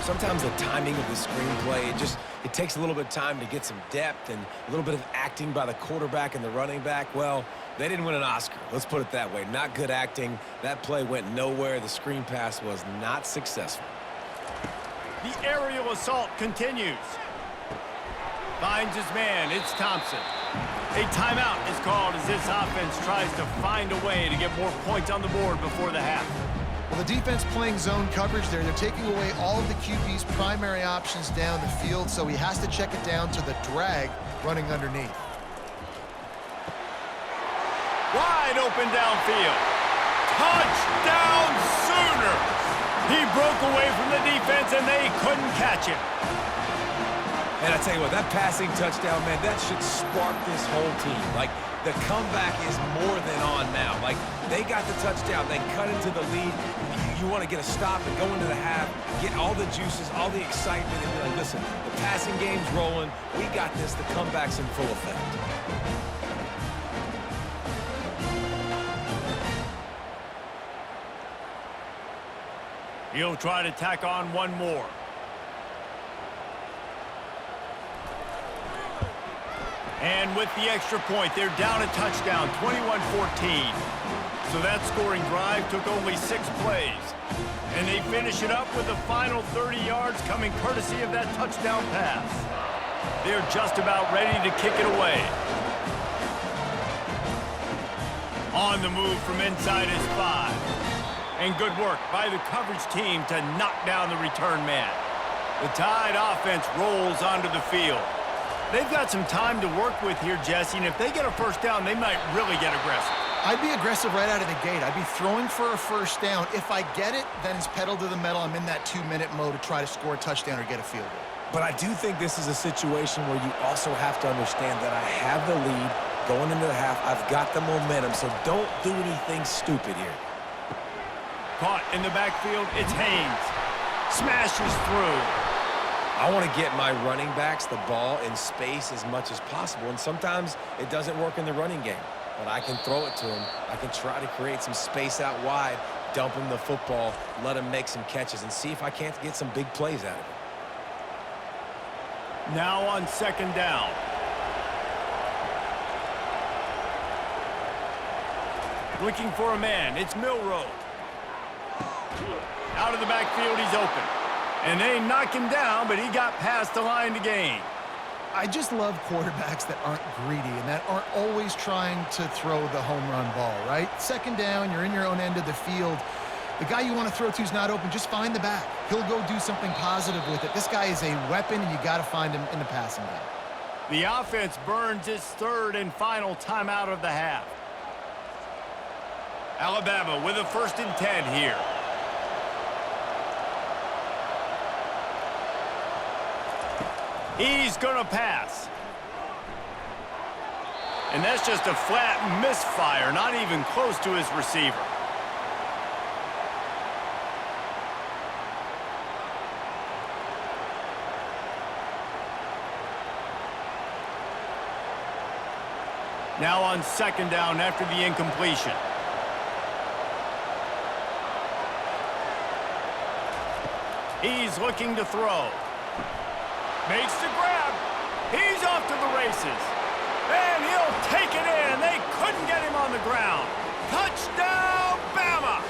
Sometimes the timing of the screenplay, it takes a little bit of time to get some depth and a little bit of acting by the quarterback and the running back. Well, they didn't win an Oscar. Let's put it that way. Not good acting. That play went nowhere. The screen pass was not successful. The aerial assault continues. Finds his man. It's Thompson. A timeout is called as this offense tries to find a way to get more points on the board before the half. Well, the defense playing zone coverage there. They're taking away all of the QB's primary options down the field, so he has to check it down to the drag running underneath. Wide open downfield. Touchdown Sooners! He broke away from the defense, and they couldn't catch him. And I tell you what, that passing touchdown, man, that should spark this whole team. Like, the comeback is more than on now. Like, they got the touchdown. They cut into the lead. You want to get a stop and go into the half, get all the juices, all the excitement, and be like, listen, the passing game's rolling. We got this. The comeback's in full effect. He'll try to tack on one more. And with the extra point, they're down a touchdown, 21-14. So that scoring drive took only 6 plays. And they finish it up with the final 30 yards coming courtesy of that touchdown pass. They're just about ready to kick it away. On the move from inside his 5. And good work by the coverage team to knock down the return man. The Tide offense rolls onto the field. They've got some time to work with here, Jesse, and if they get a first down, they might really get aggressive. I'd be aggressive right out of the gate. I'd be throwing for a first down. If I get it, then it's pedal to the metal. I'm in that 2-minute mode to try to score a touchdown or get a field goal. But I do think this is a situation where you also have to understand that I have the lead going into the half. I've got the momentum, so don't do anything stupid here. Caught in the backfield, it's Haynes. Smashes through. I want to get my running backs the ball in space as much as possible, and sometimes it doesn't work in the running game. But I can throw it to him. I can try to create some space out wide, dump him the football, let him make some catches, and see if I can't get some big plays out of it. Now on second down. Looking for a man. It's Milroe. Out of the backfield, he's open. And they knock him down, but he got past the line to gain. I just love quarterbacks that aren't greedy and that aren't always trying to throw the home run ball, right? Second down, you're in your own end of the field. The guy you want to throw to is not open. Just find the back. He'll go do something positive with it. This guy is a weapon, and you got to find him in the passing game. The offense burns its third and final timeout of the half. Alabama with a 1st and 10 here. He's going to pass. And that's just a flat misfire, not even close to his receiver. Now on second down after the incompletion. He's looking to throw. Makes the grab. He's off to the races. And he'll take it in. They couldn't get him on the ground. Touchdown, Bama!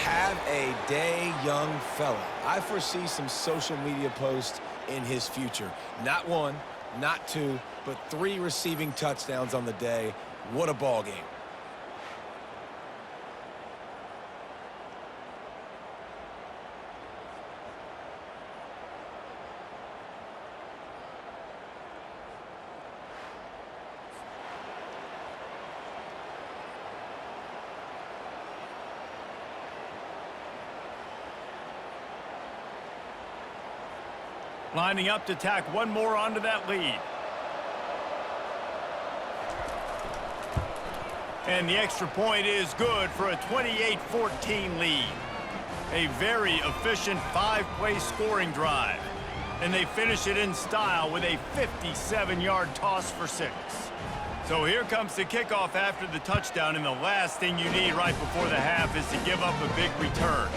Have a day, young fella. I foresee some social media posts in his future. Not 1, not 2, but 3 receiving touchdowns on the day. What a ball game. Lining up to tack one more onto that lead. And the extra point is good for a 28-14 lead. A very efficient 5-play scoring drive. And they finish it in style with a 57-yard toss for 6. So here comes the kickoff after the touchdown, and the last thing you need right before the half is to give up a big return.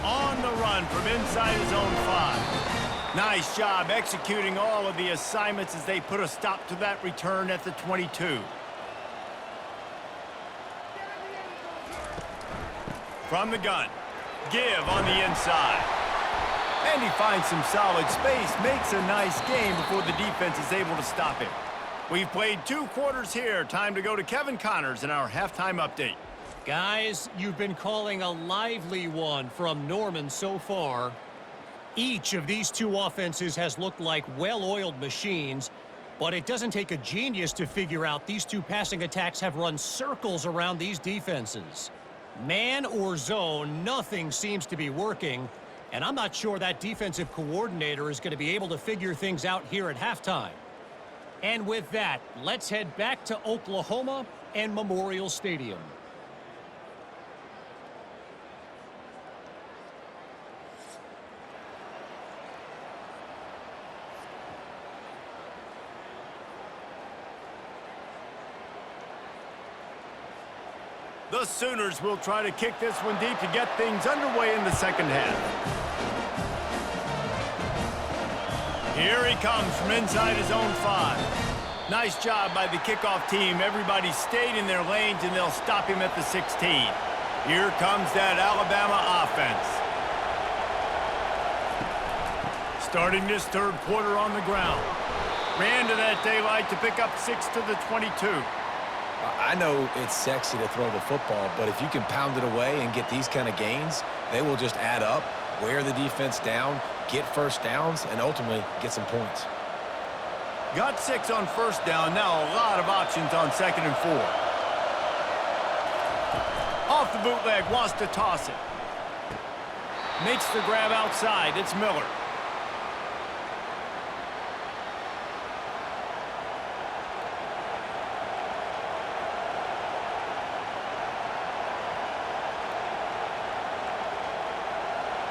On the run from inside his own 5. Nice job executing all of the assignments as they put a stop to that return at the 22. From the gun, give on the inside. And he finds some solid space, makes a nice game before the defense is able to stop him. We've played 2 quarters here. Time to go to Kevin Connors in our halftime update. Guys, you've been calling a lively one from Norman so far. Each of these 2 offenses has looked like well-oiled machines, But it doesn't take a genius to figure out these two passing attacks have run circles around these defenses. Man or zone, nothing seems to be working. And I'm not sure that defensive coordinator is going to be able to figure things out here at halftime. And with that, let's head back to Oklahoma and Memorial Stadium. The Sooners will try to kick this one deep to get things underway in the second half. Here he comes from inside his own 5. Nice job by the kickoff team. Everybody stayed in their lanes, and they'll stop him at the 16. Here comes that Alabama offense. Starting this third quarter on the ground. Ran to that daylight to pick up 6 to the 22. I know it's sexy to throw the football, but if you can pound it away and get these kind of gains, they will just add up, wear the defense down, get first downs, and ultimately get some points. Got 6 on first down. Now a lot of options on 2nd and 4. Off the bootleg, wants to toss it. Makes the grab outside. It's Miller.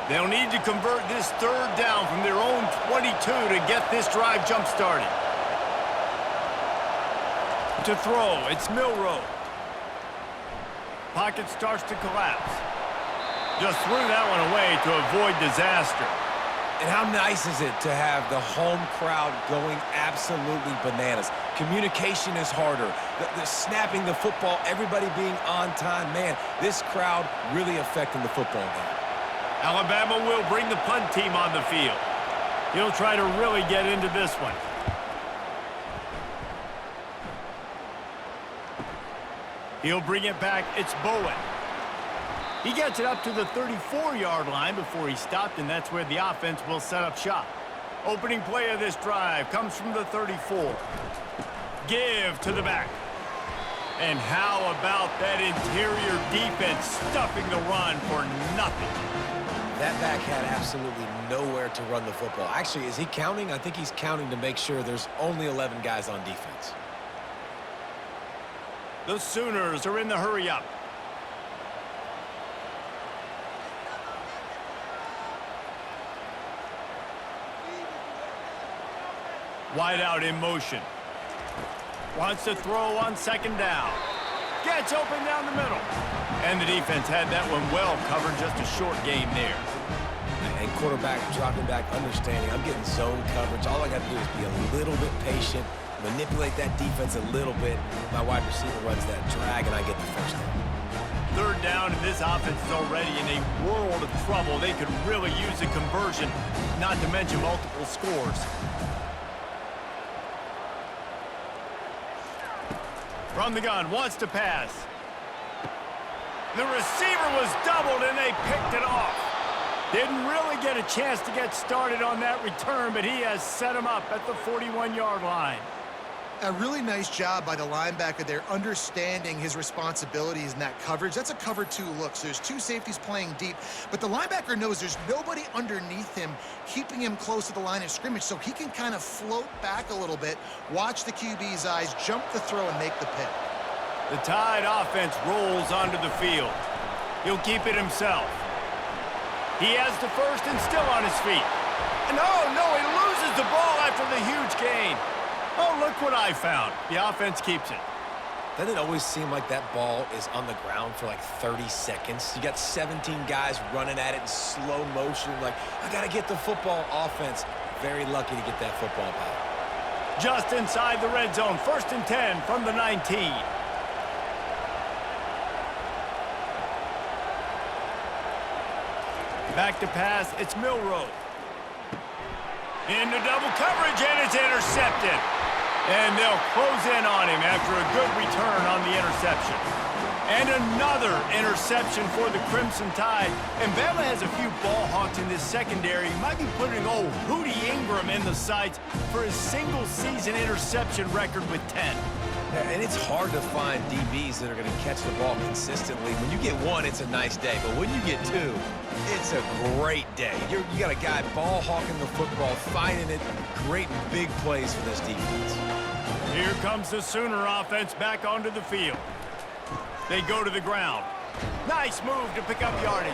They'll need to convert this third down from their own 22 to get this drive jump-started. To throw, it's Milroe. Pocket starts to collapse. Just threw that one away to avoid disaster. And how nice is it to have the home crowd going absolutely bananas? Communication is harder. The snapping the football, everybody being on time. Man, this crowd really affecting the football game. Alabama will bring the punt team on the field. He'll try to really get into this one. He'll bring it back. It's Bowen. He gets it up to the 34-yard line before he stopped, and that's where the offense will set up shop. Opening play of this drive comes from the 34. Give to the back. And how about that interior defense stuffing the run for nothing? That back had absolutely nowhere to run the football. Actually, is he counting? I think he's counting to make sure there's only 11 guys on defense. The Sooners are in the hurry-up. Wide out in motion. Wants to throw on 2nd down. Gets open down the middle. And the defense had that one well covered, just a short game there. And quarterback dropping back, understanding I'm getting zone coverage. All I got to do is be a little bit patient, manipulate that defense a little bit. My wide receiver runs that drag, and I get the first down. Third down, and this offense is already in a world of trouble. They could really use a conversion, not to mention multiple scores. From the gun, wants to pass. The receiver was doubled, and they picked it off. Didn't really get a chance to get started on that return, but he has set him up at the 41-yard line. A really nice job by the linebacker there, understanding his responsibilities in that coverage. That's a cover 2 look, so there's 2 safeties playing deep, but the linebacker knows there's nobody underneath him keeping him close to the line of scrimmage, so he can kind of float back a little bit, watch the QB's eyes, jump the throw, and make the pick. The Tide offense rolls onto the field. He'll keep it himself. He has the first and still on his feet. And oh, no, he loses the ball after the huge gain. Oh, look what I found. The offense keeps it. Doesn't it always seem like that ball is on the ground for like 30 seconds? You got 17 guys running at it in slow motion. Like, I got to get the football. Offense, very lucky to get that football back. Just inside the red zone. 1st and 10 from the 19. Back to pass, it's Milroe. Into double coverage, and it's intercepted. And they'll close in on him after a good return on the interception. And another interception for the Crimson Tide. And Bama has a few ball Nighthawks in this secondary might be putting old Hootie Ingram in the sights for his single-season interception record with 10. Yeah, and it's hard to find DBs that are going to catch the ball consistently. When you get one, it's a nice day. But when you get two, it's a great day. You got a guy ball hawking the football, finding it, creating big plays for this defense. Here comes the Sooner offense back onto the field. They go to the ground. Nice move to pick up yardage.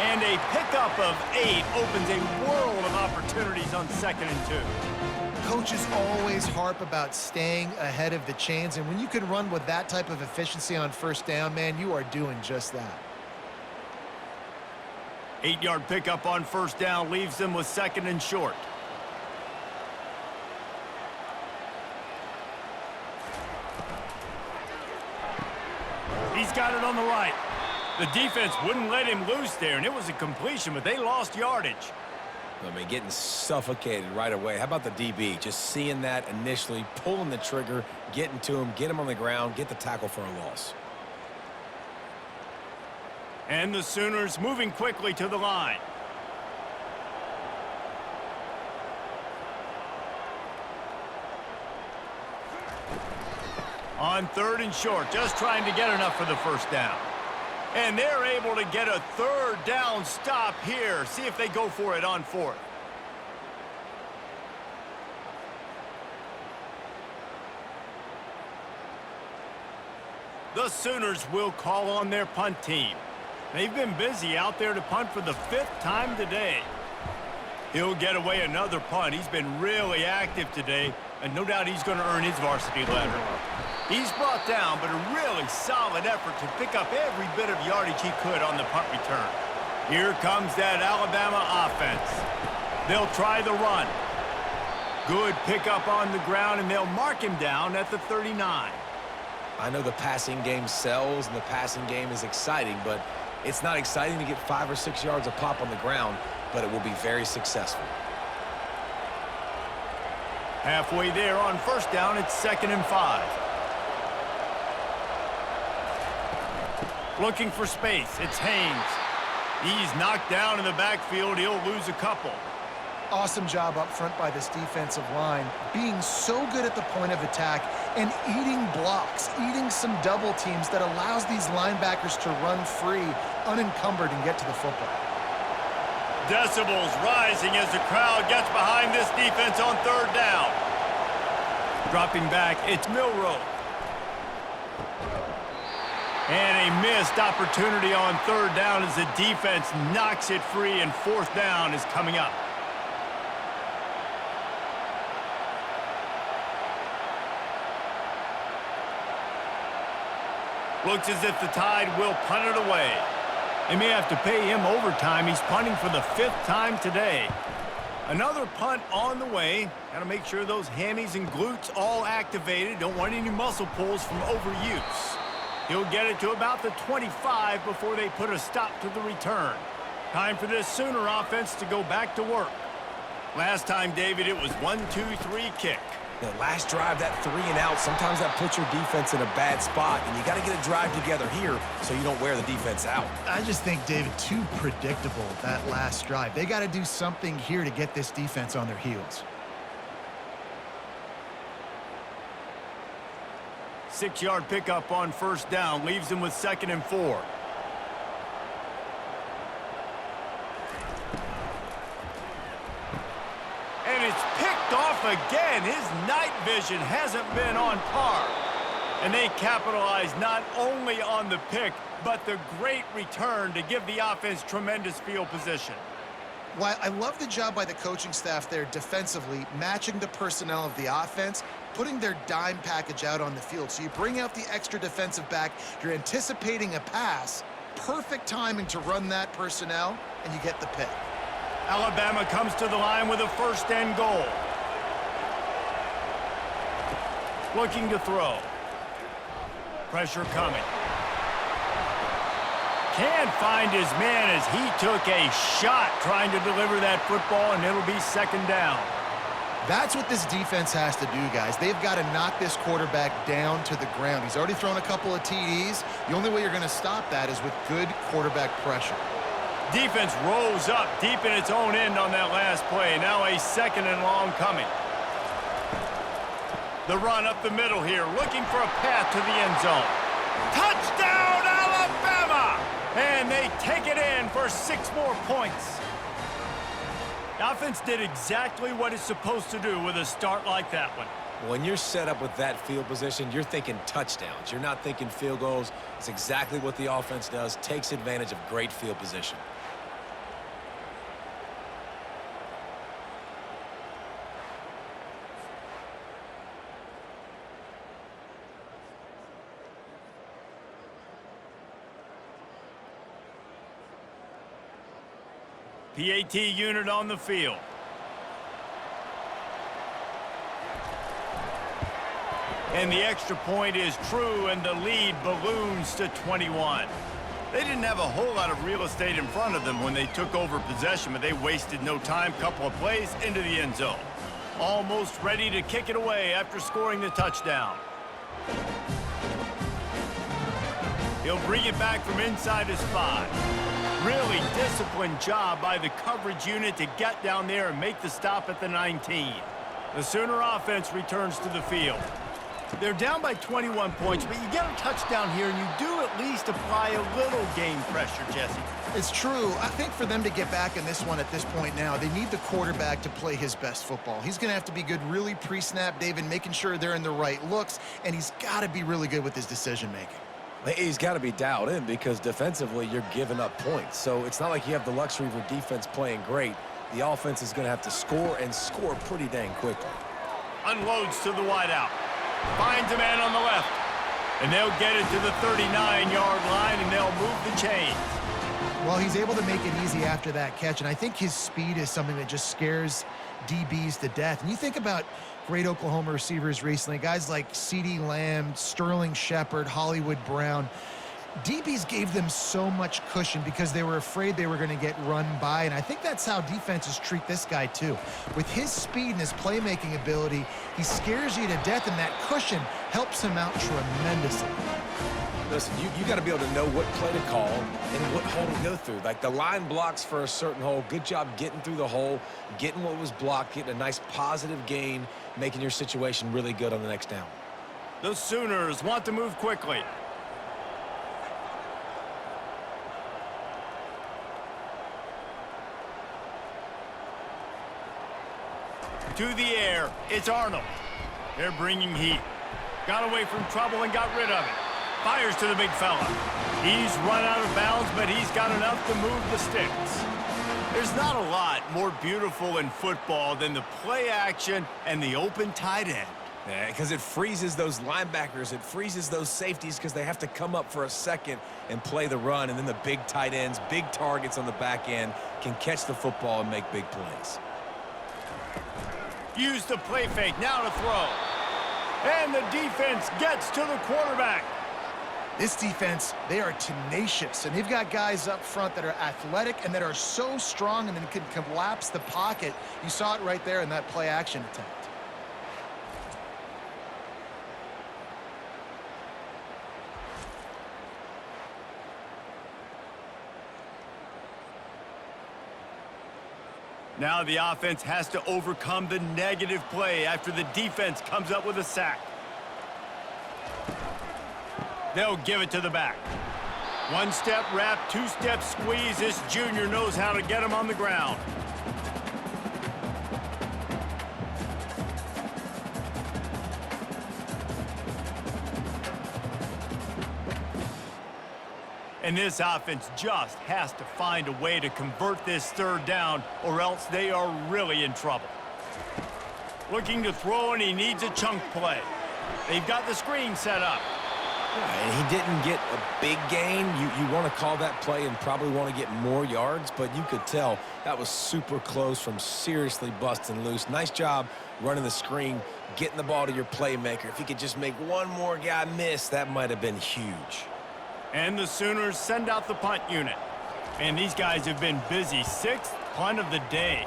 And a pickup of 8 opens a world of opportunities on 2nd and 2. Coaches always harp about staying ahead of the chains, and when you can run with that type of efficiency on 1st down, man, you are doing just that. 8-yard pickup on 1st down leaves them with 2nd and short. He's got it on the right. The defense wouldn't let him loose there, and it was a completion, but they lost yardage. I mean, getting suffocated right away. How about the DB? Just seeing that initially, pulling the trigger, getting to him, get him on the ground, get the tackle for a loss. And the Sooners moving quickly to the line. On 3rd and short, just trying to get enough for the 1st down. And they're able to get a 3rd down stop here. See if they go for it on 4th. The Sooners will call on their punt team. They've been busy out there to punt for the 5th time today. He'll get away another punt. He's been really active today, and no doubt he's going to earn his varsity letter. He's brought down, but a really solid effort to pick up every bit of yardage he could on the punt return. Here comes that Alabama offense. They'll try the run. Good pickup on the ground, and they'll mark him down at the 39. I know the passing game sells, and the passing game is exciting, but it's not exciting to get 5 or 6 yards a pop on the ground, but it will be very successful. Halfway there on 1st down, it's 2nd and 5. Looking for space, it's Haynes. He's knocked down in the backfield. He'll lose a couple. Awesome job up front by this defensive line, being so good at the point of attack and eating blocks, eating some double teams that allows these linebackers to run free, unencumbered, and get to the football. Decibels rising as the crowd gets behind this defense on 3rd down. Dropping back, it's Milroe. And a missed opportunity on 3rd down as the defense knocks it free, and 4th down is coming up. Looks as if the Tide will punt it away. They may have to pay him overtime. He's punting for the 5th time today. Another punt on the way. Got to make sure those hammies and glutes all activated. Don't want any muscle pulls from overuse. He'll get it to about the 25 before they put a stop to the return. Time for this Sooner offense to go back to work. Last time, David, it was 1-2-3 kick. The last drive, that 3 and out, sometimes that puts your defense in a bad spot, and you got to get a drive together here so you don't wear the defense out. I just think, David, too predictable, that last drive. They got to do something here to get this defense on their heels. 6-yard pickup on 1st down leaves them with 2nd and 4. And it's picked off again. His night vision hasn't been on par. And they capitalize not only on the pick, but the great return to give the offense tremendous field position. Well, I love the job by the coaching staff there defensively, matching the personnel of the offense, putting their dime package out on the field. So you bring out the extra defensive back, you're anticipating a pass, perfect timing to run that personnel, and you get the pick. Alabama comes to the line with a 1st and goal. Looking to throw. Pressure coming. Can't find his man as he took a shot trying to deliver that football, and it'll be 2nd down. That's what this defense has to do, guys. They've got to knock this quarterback down to the ground. He's already thrown a couple of TDs. The only way you're going to stop that is with good quarterback pressure. Defense rose up deep in its own end on that last play. Now a 2nd and long coming. The run up the middle here, looking for a path to the end zone. Touchdown, Alabama! And they take it in for 6 more points. The offense did exactly what it's supposed to do with a start like that one. When you're set up with that field position, you're thinking touchdowns. You're not thinking field goals. It's exactly what the offense does, takes advantage of great field position. PAT unit on the field. And the extra point is true, and the lead balloons to 21. They didn't have a whole lot of real estate in front of them when they took over possession, but they wasted no time. Couple of plays into the end zone. Almost ready to kick it away after scoring the touchdown. He'll bring it back from inside his 5. Really disciplined job by the coverage unit to get down there and make the stop at the 19. The Sooner offense returns to the field. They're down by 21 points, but you get a touchdown here, and you do at least apply a little game pressure, Jesse. It's true. I think for them to get back in this one at this point now, they need the quarterback to play his best football. He's going to have to be good really pre-snap, David, making sure they're in the right looks, and he's got to be really good with his decision-making. He's got to be dialed in because defensively you're giving up points. So it's not like you have the luxury of your defense playing great. The offense is going to have to score and score pretty dang quickly. Unloads to the wideout. Finds a man on the left. And they'll get it to the 39-yard line, and they'll move the chains. Well, he's able to make it easy after that catch, and I think his speed is something that just scares DBs to death. And you think about great Oklahoma receivers recently, guys like CeeDee Lamb, Sterling Shepard, Hollywood Brown. DBs gave them so much cushion because they were afraid they were going to get run by, and I think that's how defenses treat this guy too. With his speed and his playmaking ability, he scares you to death, and that cushion helps him out tremendously. Listen, you got to be able to know what play to call and what hole to go through. Like the line blocks for a certain hole. Good job getting through the hole, getting what was blocked, getting a nice positive gain, making your situation really good on the next down. The Sooners want to move quickly. To the air, it's Arnold. They're bringing heat. Got away from trouble and got rid of it. Fires to the big fella. He's run out of bounds, but he's got enough to move the sticks. There's not a lot more beautiful in football than the play action and the open tight end. Yeah, because it freezes those linebackers. It freezes those safeties because they have to come up for a second and play the run. And then the big tight ends, big targets on the back end can catch the football and make big plays. Use the play fake, now to throw. And the defense gets to the quarterback. This defense, they are tenacious, and they've got guys up front that are athletic and that are so strong and then can collapse the pocket. You saw it right there in that play action attempt. Now the offense has to overcome the negative play after the defense comes up with a sack. They'll give it to the back. One-step wrap, two-step squeeze. This junior knows how to get him on the ground. And this offense just has to find a way to convert this third down, or else they are really in trouble. Looking to throw, and he needs a chunk play. They've got the screen set up. And he didn't get a big gain. You want to call that play and probably want to get more yards, but you could tell that was super close from seriously busting loose. Nice job running the screen, getting the ball to your playmaker. If he could just make one more guy miss, that might have been huge. And the Sooners send out the punt unit. And these guys have been busy. 6th punt of the day.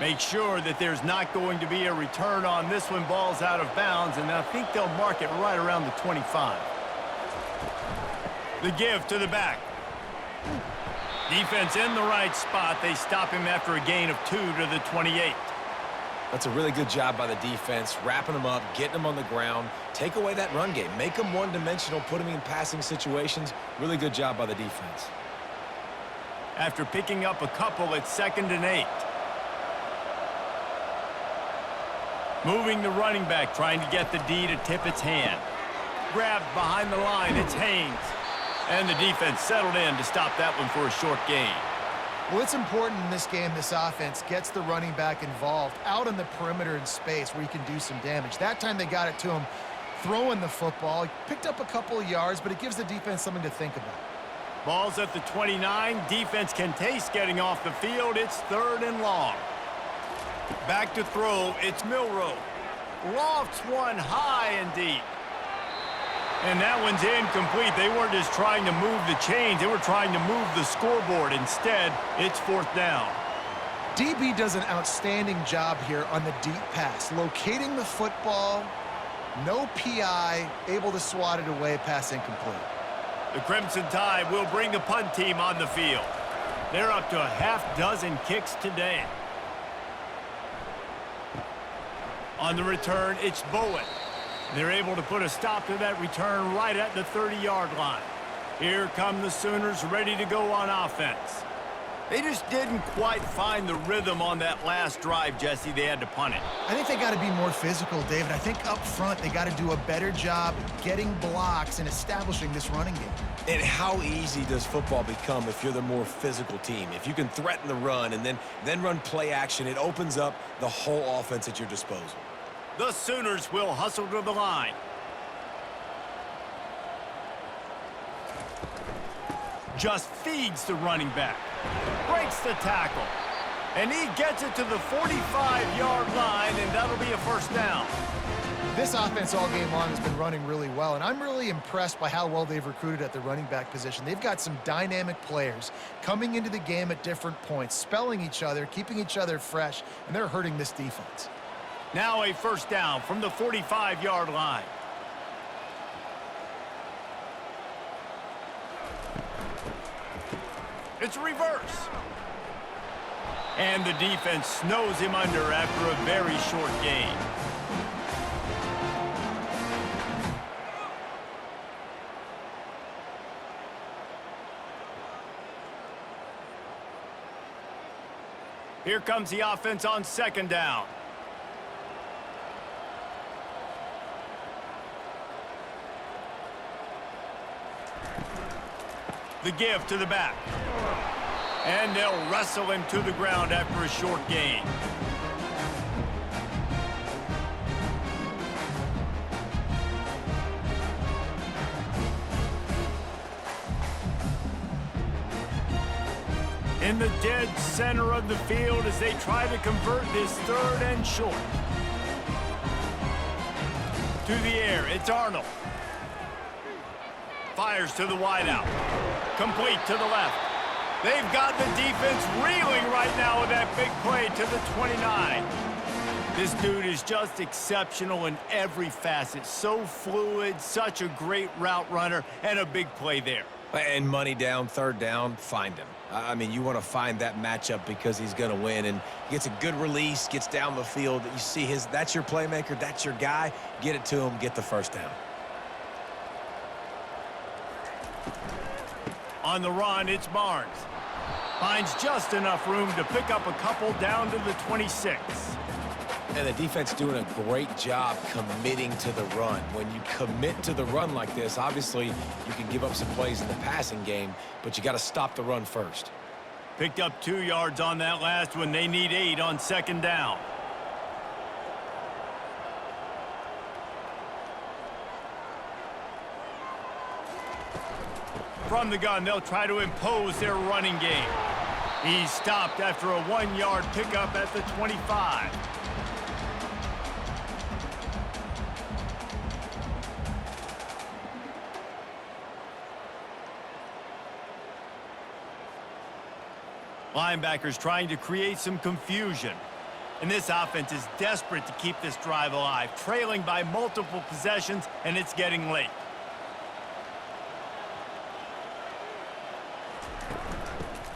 Make sure that there's not going to be a return on this one. Ball's out of bounds, and I think they'll mark it right around the 25. The give to the back. Defense in the right spot. They stop him after a gain of 2 to the 28. That's a really good job by the defense, wrapping them up, getting them on the ground. Take away that run game. Make them one-dimensional, put them in passing situations. Really good job by the defense. After picking up a couple, it's 2nd and 8. Moving the running back, trying to get the D to tip its hand. Grabbed behind the line, it's Haynes. And the defense settled in to stop that one for a short gain. Well, it's important in this game this offense gets the running back involved out on the perimeter in space where he can do some damage. That time they got it to him throwing the football. He picked up a couple of yards, but it gives the defense something to think about. Ball's at the 29. Defense can taste getting off the field. It's 3rd and long. Back to throw. It's Milroe. Lofts one high and deep. And that one's incomplete. They weren't just trying to move the chains. They were trying to move the scoreboard. Instead, it's 4th down. DB does an outstanding job here on the deep pass. Locating the football, no PI, able to swat it away, pass incomplete. The Crimson Tide will bring the punt team on the field. They're up to a half-dozen kicks today. On the return, it's Bowen. They're able to put a stop to that return right at the 30-yard line. Here come the Sooners ready to go on offense. They just didn't quite find the rhythm on that last drive, Jesse. They had to punt it. I think they got to be more physical, David. I think up front they got to do a better job getting blocks and establishing this running game. And how easy does football become if you're the more physical team? If you can threaten the run and then run play action, it opens up the whole offense at your disposal. The Sooners will hustle to the line. Just feeds the running back. Breaks the tackle. And he gets it to the 45-yard line, and that'll be a 1st down. This offense all game long has been running really well, and I'm really impressed by how well they've recruited at the running back position. They've got some dynamic players coming into the game at different points, spelling each other, keeping each other fresh, and they're hurting this defense. Now a 1st down from the 45-yard line. It's a reverse. And the defense snows him under after a very short gain. Here comes the offense on 2nd down. The give to the back. And they'll wrestle him to the ground after a short gain. In the dead center of the field as they try to convert this 3rd and short. To the air, it's Arnold. Fires to the wideout. Complete to the left. They've got the defense reeling right now with that big play to the 29. This dude is just exceptional in every facet. So fluid, such a great route runner, and a big play there. And money down, 3rd down, find him. I mean, you want to find that matchup because he's going to win. And he gets a good release, gets down the field. You see that's your playmaker, that's your guy. Get it to him, get the 1st down. On the run, it's Barnes. Finds just enough room to pick up a couple down to the 26. And the defense doing a great job committing to the run. When you commit to the run like this, obviously you can give up some plays in the passing game, but you got to stop the run first. Picked up 2 yards on that last one. They need 8 on 2nd down. From the gun, they'll try to impose their running game. He's stopped after a 1-yard pickup at the 25. Linebackers trying to create some confusion. And this offense is desperate to keep this drive alive, trailing by multiple possessions, and it's getting late.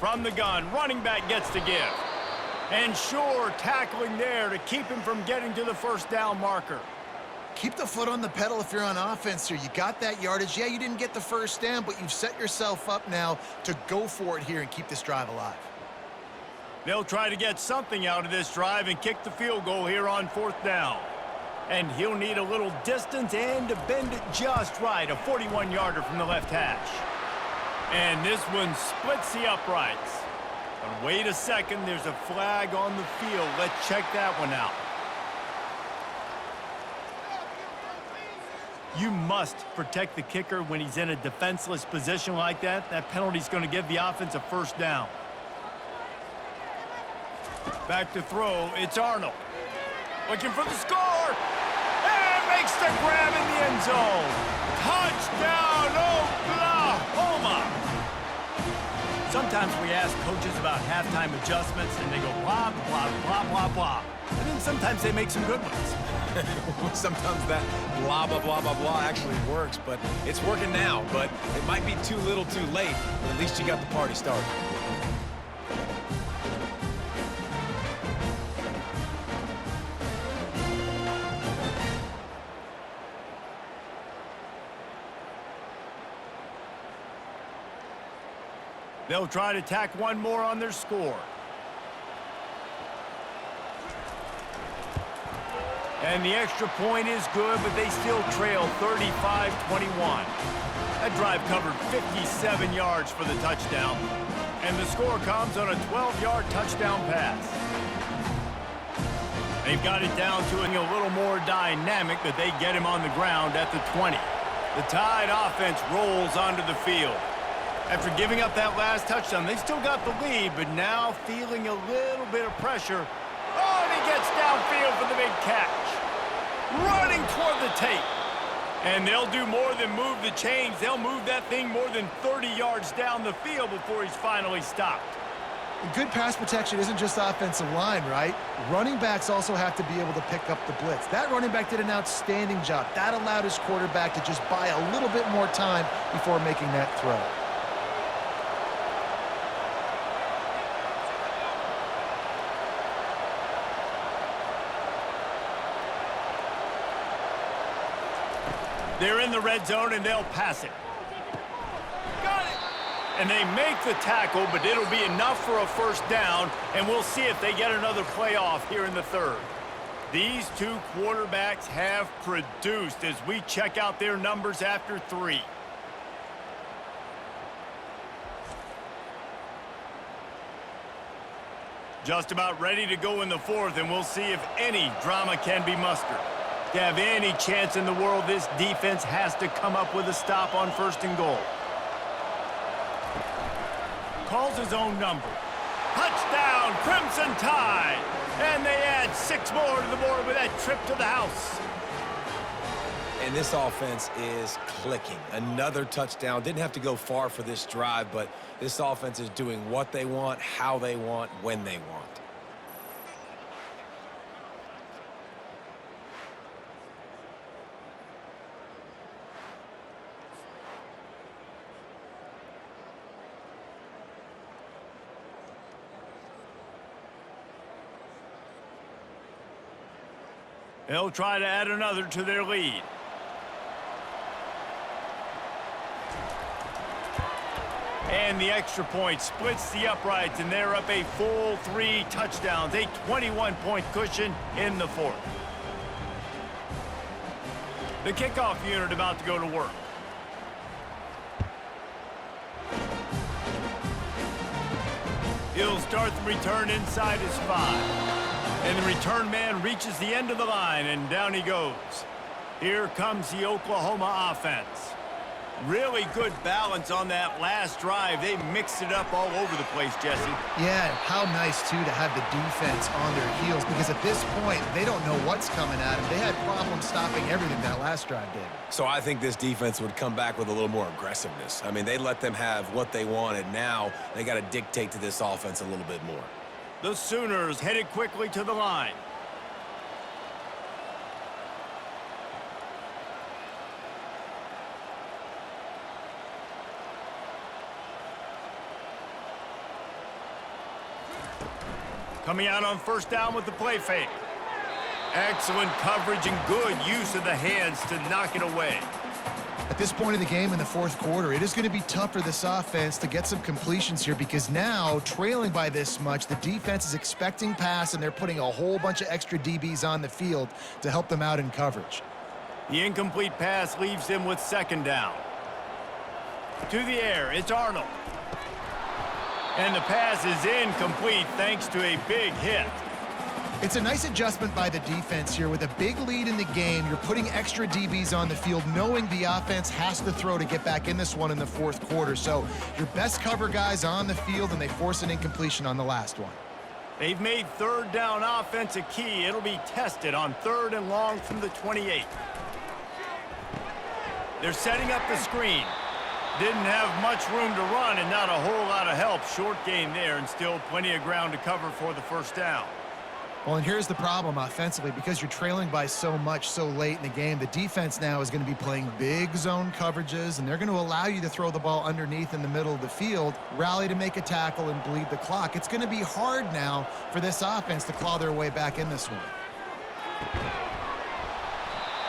From the gun, running back gets to give. And sure, tackling there to keep him from getting to the first down marker. Keep the foot on the pedal if you're on offense here. You got that yardage. Yeah, you didn't get the first down, but you've set yourself up now to go for it here and keep this drive alive. They'll try to get something out of this drive and kick the field goal here on 4th down. And he'll need a little distance and to bend it just right, a 41-yarder from the left hash. And this one splits the uprights. But wait a second, there's a flag on the field. Let's check that one out. You must protect the kicker when he's in a defenseless position like that. That penalty's going to give the offense a first down. Back to throw, it's Arnold. Looking for the score. And makes the grab in the end zone. Touchdown, Oklahoma! Sometimes we ask coaches about halftime adjustments, and they go blah, blah, blah, blah, blah. And then sometimes they make some good ones. Sometimes that blah, blah, blah, blah, blah actually works, but it's working now. But it might be too little too late, but at least you got the party started. They'll try to tack one more on their score. And the extra point is good, but they still trail 35-21. That drive covered 57 yards for the touchdown. And the score comes on a 12-yard touchdown pass. They've got it down to a little more dynamic, but they get him on the ground at the 20. The Tide offense rolls onto the field. After giving up that last touchdown, they still got the lead, but now feeling a little bit of pressure. Oh, and he gets downfield for the big catch. Running toward the tape. And they'll do more than move the chains. They'll move that thing more than 30 yards down the field before he's finally stopped. Good pass protection isn't just offensive line, right? Running backs also have to be able to pick up the blitz. That running back did an outstanding job. That allowed his quarterback to just buy a little bit more time before making that throw. They're in the red zone, and they'll pass it. Got it! And they make the tackle, but it'll be enough for a first down, and we'll see if they get another play off here in the third. These two quarterbacks have produced as we check out their numbers after 3. Just about ready to go in the 4th, and we'll see if any drama can be mustered. To have any chance in the world, this defense has to come up with a stop on 1st and goal. Calls his own number. Touchdown, Crimson Tide! And they add 6 more to the board with that trip to the house. And this offense is clicking. Another touchdown. Didn't have to go far for this drive, but this offense is doing what they want, how they want, when they want. They'll try to add another to their lead. And the extra point splits the uprights, and they're up a full 3 touchdowns, a 21-point cushion in the 4th. The kickoff unit about to go to work. He'll start the return inside his 5. And the return man reaches the end of the line, and down he goes. Here comes the Oklahoma offense. Really good balance on that last drive. They mixed it up all over the place, Jesse. Yeah, how nice, too, to have the defense on their heels, because at this point, they don't know what's coming at them. They had problems stopping everything that last drive did. So I think this defense would come back with a little more aggressiveness. I mean, they let them have what they wanted. Now they got to dictate to this offense a little bit more. The Sooners headed quickly to the line. Coming out on first down with the play fake. Excellent coverage and good use of the hands to knock it away. At this point of the game in the fourth quarter, it is going to be tough for this offense to get some completions here because now, trailing by this much, the defense is expecting pass, and they're putting a whole bunch of extra DBs on the field to help them out in coverage. The incomplete pass leaves them with second down. To the air, it's Arnold. And the pass is incomplete thanks to a big hit. It's a nice adjustment by the defense here. With a big lead in the game, you're putting extra DBs on the field, knowing the offense has to throw to get back in this one in the fourth quarter. So your best cover guys on the field, and they force an incompletion on the last one. They've made third down offense a key. It'll be tested on 3rd and long from the 28. They're setting up the screen. Didn't have much room to run and not a whole lot of help. Short gain there and still plenty of ground to cover for the first down. Well, and here's the problem offensively. Because you're trailing by so much so late in the game, the defense now is going to be playing big zone coverages, and they're going to allow you to throw the ball underneath in the middle of the field, rally to make a tackle, and bleed the clock. It's going to be hard now for this offense to claw their way back in this one.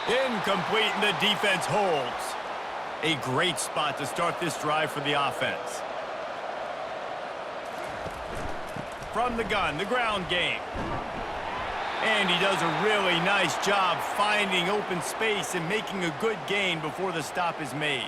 Incomplete, and the defense holds. A great spot to start this drive for the offense. From the gun, the ground game. And he does a really nice job finding open space and making a good gain before the stop is made.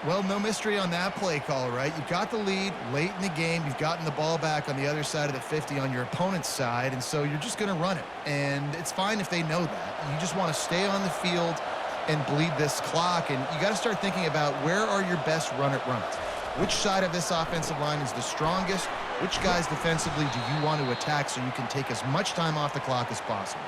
Well, no mystery on that play call, right? You've got the lead late in the game. You've gotten the ball back on the other side of the 50 on your opponent's side, and so you're just going to run it. And it's fine if they know that. You just want to stay on the field and bleed this clock, and you got to start thinking about where are your best run-it runs. Which side of this offensive line is the strongest? Which guys defensively do you want to attack so you can take as much time off the clock as possible?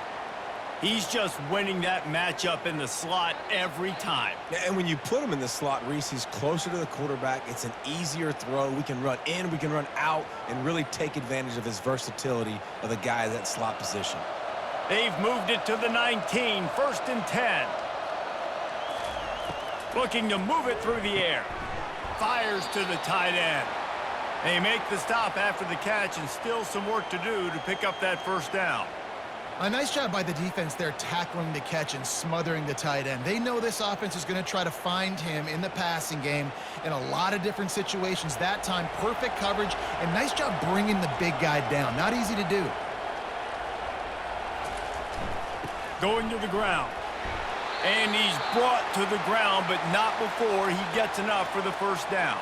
He's just winning that matchup in the slot every time. And when you put him in the slot, Reese, he's closer to the quarterback. It's an easier throw. We can run in, we can run out, and really take advantage of his versatility of the guy at that slot position. They've moved it to the 19, 1st and 10. Looking to move it through the air. Fires to the tight end. They make the stop after the catch, and still some work to do to pick up that first down. A nice job by the defense there tackling the catch and smothering the tight end. They know this offense is going to try to find him in the passing game in a lot of different situations. That time, perfect coverage, and nice job bringing the big guy down. Not easy to do. Going to the ground. And he's brought to the ground, but not before he gets enough for the first down.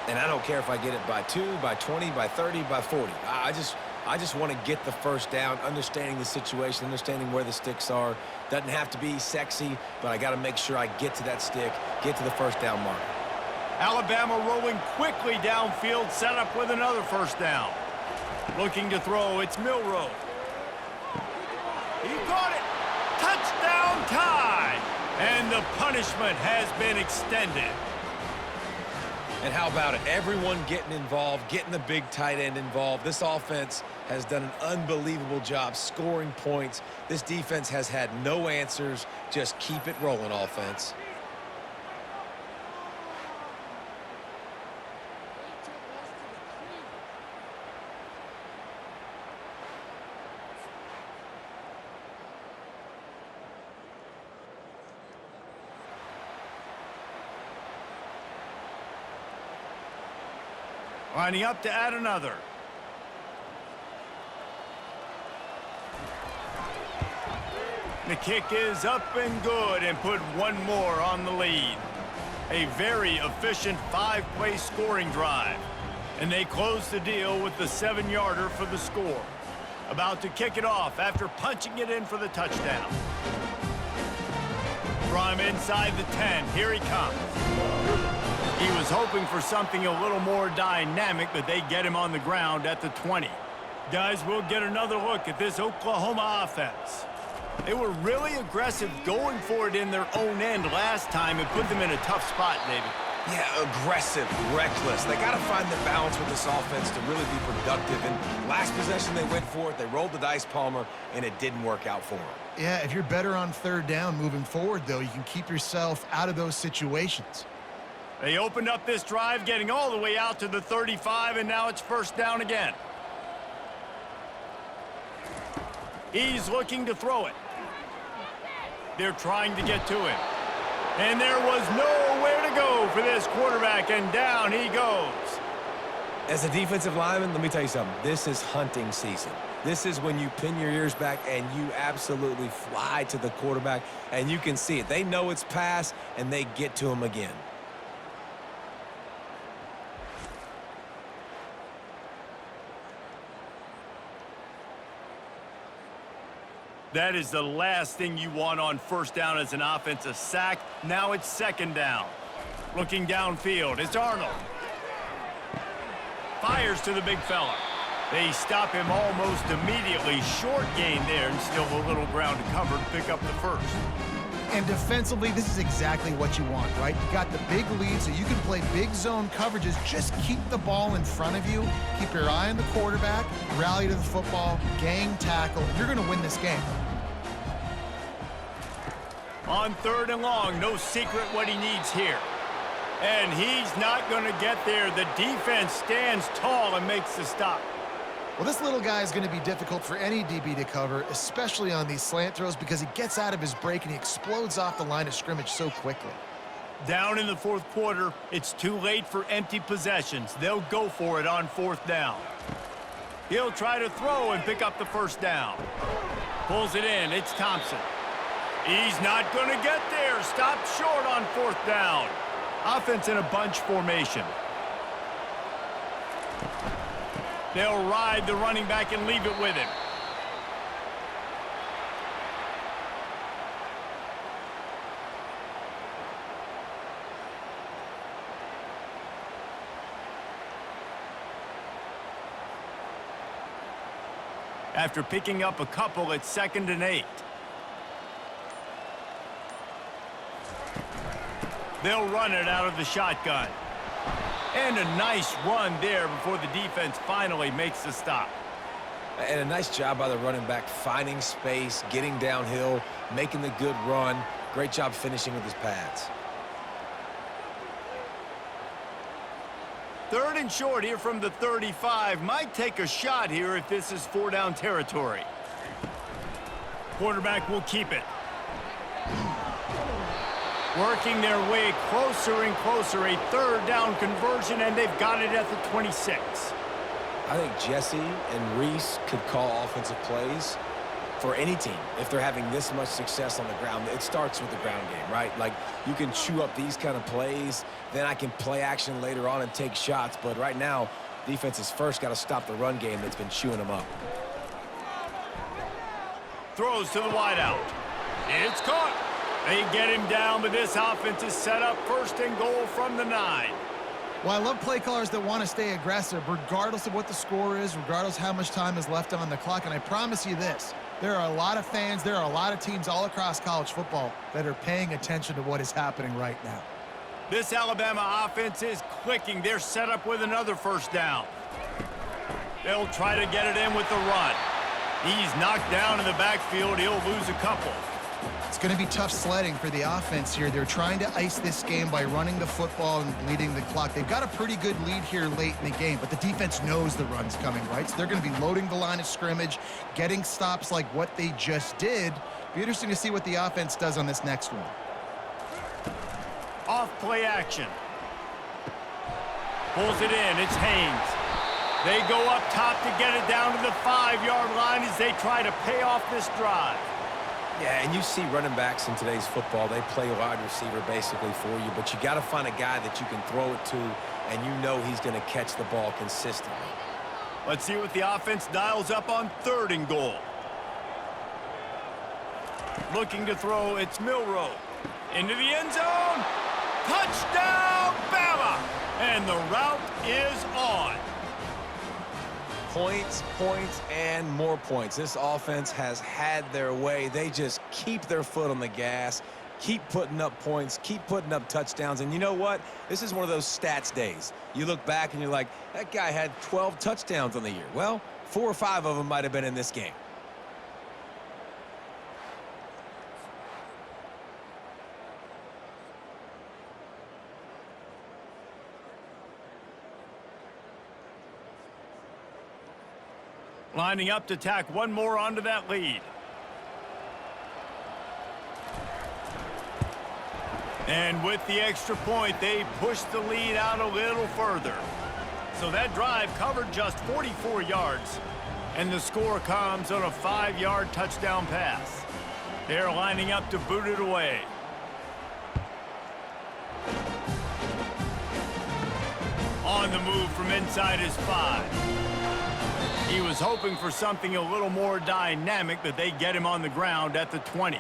And I don't care if I get it by 2, by 20, by 30, by 40. I just want to get the first down, understanding the situation, understanding where the sticks are. Doesn't have to be sexy, but I got to make sure I get to that stick, get to the first down mark. Alabama rolling quickly downfield, set up with another first down. Looking to throw, it's Milroe. He got it. Touchdown tie. And the punishment has been extended. And how about it? Everyone getting involved, getting the big tight end involved. This offense has done an unbelievable job scoring points. This defense has had no answers. Just keep it rolling, offense. Lining up to add another. The kick is up and good, and put one more on the lead. A very efficient 5-play scoring drive. And they close the deal with the 7-yarder for the score. About to kick it off after punching it in for the touchdown. From inside the 10, here he comes. He was hoping for something a little more dynamic, but they get him on the ground at the 20. Guys, we'll get another look at this Oklahoma offense. They were really aggressive going for it in their own end last time and put them in a tough spot, David. Yeah, aggressive, reckless. They got to find the balance with this offense to really be productive. And last possession, they went for it. They rolled the dice, Palmer, and it didn't work out for them. Yeah, if you're better on 3rd down moving forward, though, you can keep yourself out of those situations. They opened up this drive, getting all the way out to the 35, and now it's first down again. He's looking to throw it. They're trying to get to him. And there was nowhere to go for this quarterback, and down he goes. As a defensive lineman, let me tell you something. This is hunting season. This is when you pin your ears back and you absolutely fly to the quarterback, and you can see it. They know it's pass, and they get to him again. That is the last thing you want on first down as an offensive sack. Now it's second down. Looking downfield, it's Arnold. Fires to the big fella. They stop him almost immediately. Short gain there, and still a little ground to cover to pick up the first. And defensively, this is exactly what you want, right? You got the big lead, so you can play big zone coverages. Just keep the ball in front of you. Keep your eye on the quarterback. Rally to the football. Gang tackle. You're going to win this game. On third and long, no secret what he needs here. And he's not going to get there. The defense stands tall and makes the stop. Well, this little guy is going to be difficult for any DB to cover, especially on these slant throws, because he gets out of his break and he explodes off the line of scrimmage so quickly. Down in the fourth quarter, it's too late for empty possessions. They'll go for it on fourth down. He'll try to throw and pick up the first down. Pulls it in. It's Thompson. He's not going to get there. Stopped short on fourth down. Offense in a bunch formation. They'll ride the running back and leave it with him. After picking up a couple, it's 2nd and 8. They'll run it out of the shotgun. And a nice run there before the defense finally makes the stop. And a nice job by the running back, finding space, getting downhill, making the good run. Great job finishing with his pads. 3rd and short here from the 35. Might take a shot here if this is 4-down territory. Quarterback will keep it. Working their way closer and closer. A 3rd down conversion, and they've got it at the 26. I think Jesse and Reese could call offensive plays for any team if they're having this much success on the ground. It starts with the ground game, right? Like, you can chew up these kind of plays, then I can play action later on and take shots. But right now, defense has first got to stop the run game that's been chewing them up. Throws to the wideout. It's caught. They get him down, but this offense is set up 1st and goal from the 9. Well, I love play callers that want to stay aggressive, regardless of what the score is, regardless how much time is left on the clock. And I promise you this, there are a lot of fans, there are a lot of teams all across college football that are paying attention to what is happening right now. This Alabama offense is clicking. They're set up with another 1st down. They'll try to get it in with the run. He's knocked down in the backfield. He'll lose a couple. It's going to be tough sledding for the offense here. They're trying to ice this game by running the football and bleeding the clock. They've got a pretty good lead here late in the game, but the defense knows the run's coming, right? So they're going to be loading the line of scrimmage, getting stops like what they just did. Be interesting to see what the offense does on this next one. Off play action. Pulls it in. It's Haynes. They go up top to get it down to the 5-yard line as they try to pay off this drive. Yeah, and you see running backs in today's football, they play wide receiver basically for you, but you got to find a guy that you can throw it to, and you know he's going to catch the ball consistently. Let's see what the offense dials up on 3rd and goal. Looking to throw, it's Milroe. Into the end zone. Touchdown, Bama! And the route is on. Points, points, and more points. This offense has had their way. They just keep their foot on the gas, keep putting up points, keep putting up touchdowns. And you know what? This is one of those stats days. You look back and you're like, that guy had 12 touchdowns on the year. Well, 4 or 5 of them might have been in this game. Lining up to tack one more onto that lead. And with the extra point, they push the lead out a little further. So that drive covered just 44 yards. And the score comes on a 5-yard touchdown pass. They're lining up to boot it away. On the move from inside his 5. He was hoping for something a little more dynamic, but they get him on the ground at the 20.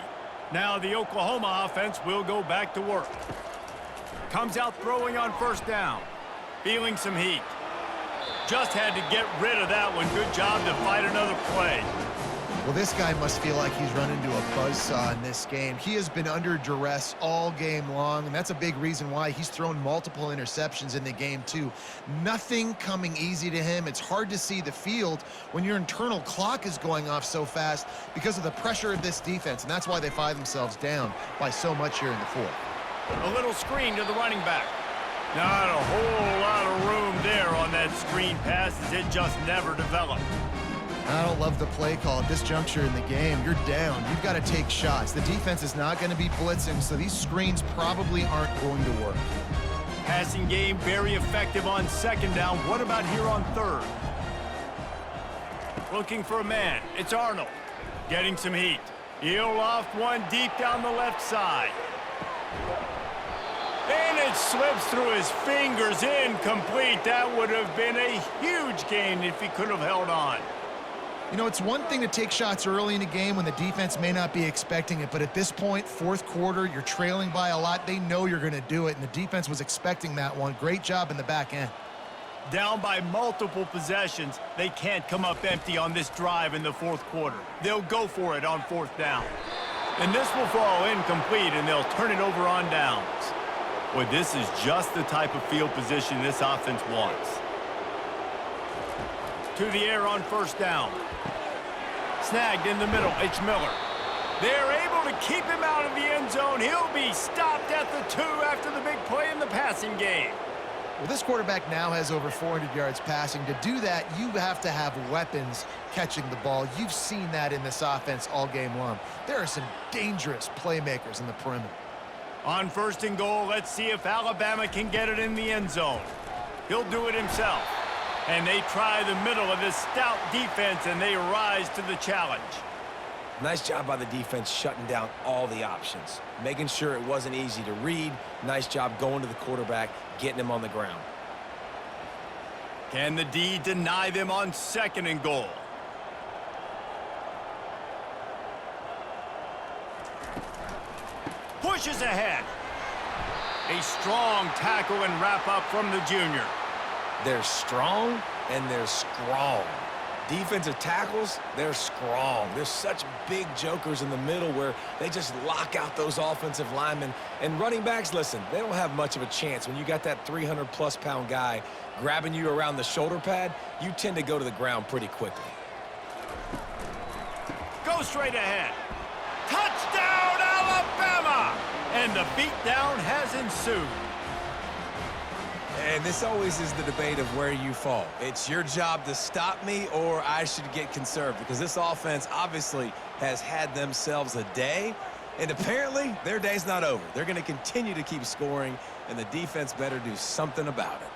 Now the Oklahoma offense will go back to work. Comes out throwing on first down. Feeling some heat. Just had to get rid of that one. Good job to fight another play. Well, this guy must feel like he's run into a buzzsaw in this game. He has been under duress all game long, and that's a big reason why he's thrown multiple interceptions in the game, too. Nothing coming easy to him. It's hard to see the field when your internal clock is going off so fast because of the pressure of this defense, and that's why they find themselves down by so much here in the fourth. A little screen to the running back. Not a whole lot of room there on that screen pass as it just never developed. I don't love the play call at this juncture in the game. You're down. You've got to take shots. The defense is not going to be blitzing, so these screens probably aren't going to work. Passing game very effective on second down. What about here on third? Looking for a man. It's Arnold. Getting some heat. He'll loft one deep down the left side. And it slips through his fingers. Incomplete. That would have been a huge gain if he could have held on. You know, it's one thing to take shots early in a game when the defense may not be expecting it, but at this point, fourth quarter, you're trailing by a lot. They know you're going to do it, and the defense was expecting that one. Great job in the back end. Down by multiple possessions, they can't come up empty on this drive in the fourth quarter. They'll go for it on fourth down. And this will fall incomplete, and they'll turn it over on downs. Boy, this is just the type of field position this offense wants. To the air on first down. Snagged in the middle, it's Miller. They're able to keep him out of the end zone. He'll be stopped at the 2 after the big play in the passing game. Well, this quarterback now has over 400 yards passing. To do that, you have to have weapons catching the ball. You've seen that in this offense all game long. There are some dangerous playmakers in the perimeter. On first and goal, let's see if Alabama can get it in the end zone. He'll do it himself. And they try the middle of this stout defense, and they rise to the challenge. Nice job by the defense shutting down all the options, making sure it wasn't easy to read. Nice job going to the quarterback, getting him on the ground. Can the D deny them on second and goal? Pushes ahead. A strong tackle and wrap up from the junior. They're strong and they're strong. Defensive tackles, they're strong. There's such big jokers in the middle where they just lock out those offensive linemen. And running backs, listen, they don't have much of a chance. When you got that 300-plus pound guy grabbing you around the shoulder pad, you tend to go to the ground pretty quickly. Go straight ahead. Touchdown, Alabama! And the beatdown has ensued. And this always is the debate of where you fall. It's your job to stop me or I should get conserved, because this offense obviously has had themselves a day, and apparently their day's not over. They're going to continue to keep scoring, and the defense better do something about it.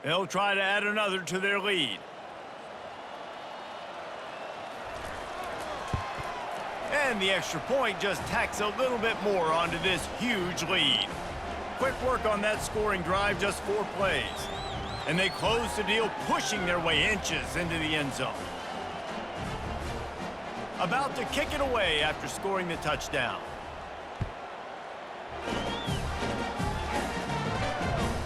They'll try to add another to their lead. And the extra point just tacks a little bit more onto this huge lead. Quick work on that scoring drive, just 4 plays. And they close the deal, pushing their way inches into the end zone. About to kick it away after scoring the touchdown.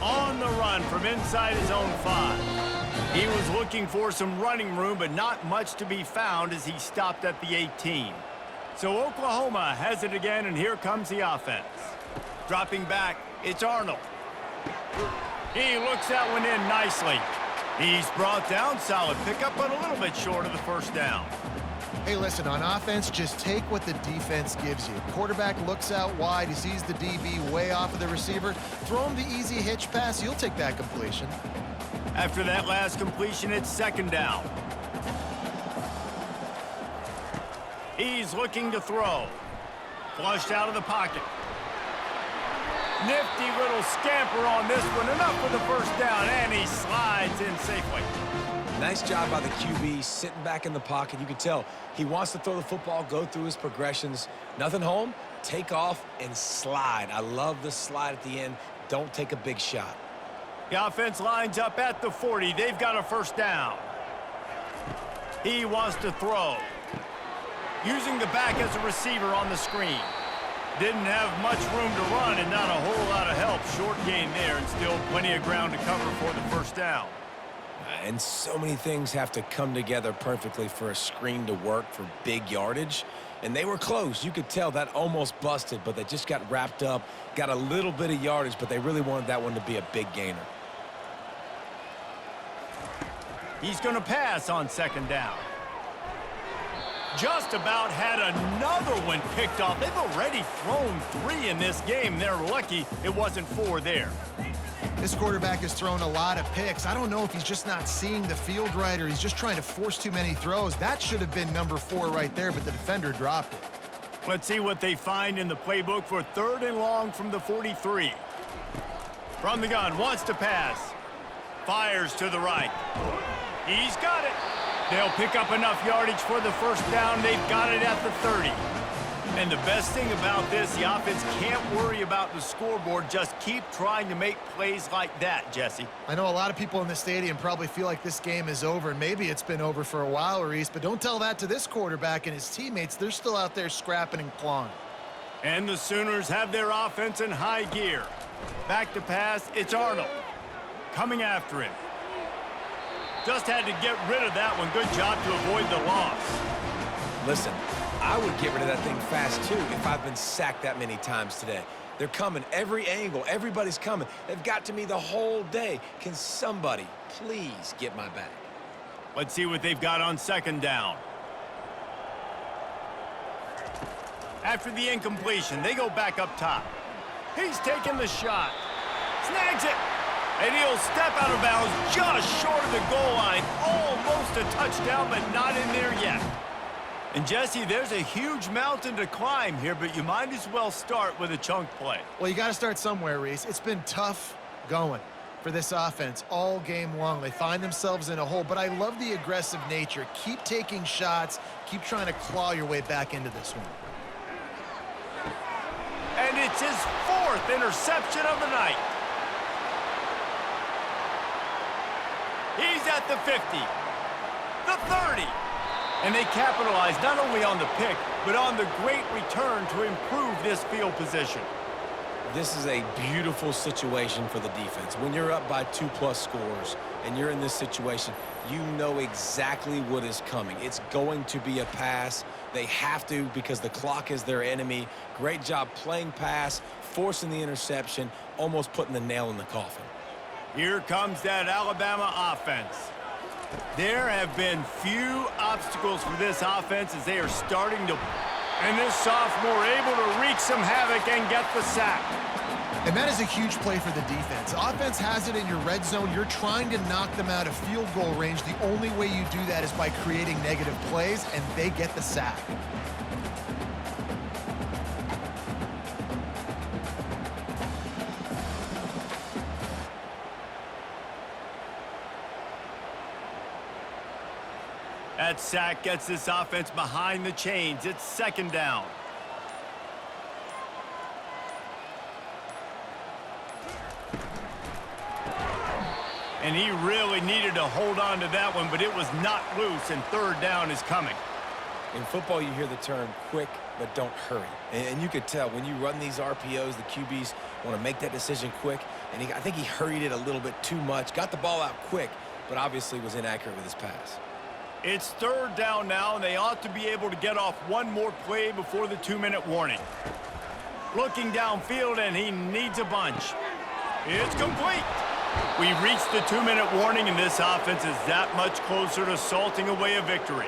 On the run from inside his own 5. He was looking for some running room, but not much to be found as he stopped at the 18. So Oklahoma has it again, and here comes the offense. Dropping back, it's Arnold. He looks that one in nicely. He's brought down, solid pickup, but a little bit short of the first down. Hey, listen, on offense, just take what the defense gives you. Quarterback looks out wide. He sees the DB way off of the receiver. Throw him the easy hitch pass. You'll take that completion. After that last completion, it's second down. He's looking to throw. Flushed out of the pocket. Nifty little scamper on this one. Enough for the first down, and he slides in safely. Nice job by the QB, sitting back in the pocket. You can tell he wants to throw the football, go through his progressions. Nothing home, take off, and slide. I love the slide at the end. Don't take a big shot. The offense lines up at the 40. They've got a first down. He wants to throw. Using the back as a receiver on the screen. Didn't have much room to run and not a whole lot of help. Short gain there and still plenty of ground to cover for the first down. And so many things have to come together perfectly for a screen to work for big yardage. And they were close. You could tell that almost busted, but they just got wrapped up, got a little bit of yardage, but they really wanted that one to be a big gainer. He's going to pass on second down. Just about had another one picked off. They've already thrown 3 in this game. They're lucky it wasn't 4 there. This quarterback has thrown a lot of picks. I don't know if he's just not seeing the field right or he's just trying to force too many throws. That should have been number 4 right there, but the defender dropped it. Let's see what they find in the playbook for third and long from the 43. From the gun, wants to pass. Fires to the right. He's got it. They'll pick up enough yardage for the first down. They've got it at the 30. And the best thing about this, the offense can't worry about the scoreboard. Just keep trying to make plays like that, Jesse. I know a lot of people in the stadium probably feel like this game is over, and maybe it's been over for a while, Reese, but don't tell that to this quarterback and his teammates. They're still out there scrapping and clawing. And the Sooners have their offense in high gear. Back to pass, it's Arnold. Coming after him. Just had to get rid of that one. Good job to avoid the loss. Listen, I would get rid of that thing fast, too, if I've been sacked that many times today. They're coming every angle. Everybody's coming. They've got to me the whole day. Can somebody please get my back? Let's see what they've got on second down. After the incompletion, they go back up top. He's taking the shot. Snags it. And he'll step out of bounds just short of the goal line. Almost a touchdown, but not in there yet. And, Jesse, there's a huge mountain to climb here, but you might as well start with a chunk play. Well, you got to start somewhere, Reese. It's been tough going for this offense all game long. They find themselves in a hole, but I love the aggressive nature. Keep taking shots. Keep trying to claw your way back into this one. And it's his 4th interception of the night. He's at the 50, the 30. And they capitalize not only on the pick, but on the great return to improve this field position. This is a beautiful situation for the defense. When you're up by 2+ scores and you're in this situation, you know exactly what is coming. It's going to be a pass. They have to because the clock is their enemy. Great job playing pass, forcing the interception, almost putting the nail in the coffin. Here comes that Alabama offense. There have been few obstacles for this offense as they are starting to... And this sophomore able to wreak some havoc and get the sack. And that is a huge play for the defense. Offense has it in your red zone. You're trying to knock them out of field goal range. The only way you do that is by creating negative plays, and they get the sack. That sack gets this offense behind the chains. It's second down. And he really needed to hold on to that one, but it was not loose, and third down is coming. In football, you hear the term quick, but don't hurry. And you could tell when you run these RPOs, the QBs want to make that decision quick. And I think he hurried it a little bit too much. Got the ball out quick, but obviously was inaccurate with his pass. It's third down now, and they ought to be able to get off one more play before the 2-minute warning. Looking downfield, and he needs a bunch. It's complete. We've reached the 2-minute warning, and this offense is that much closer to salting away a victory.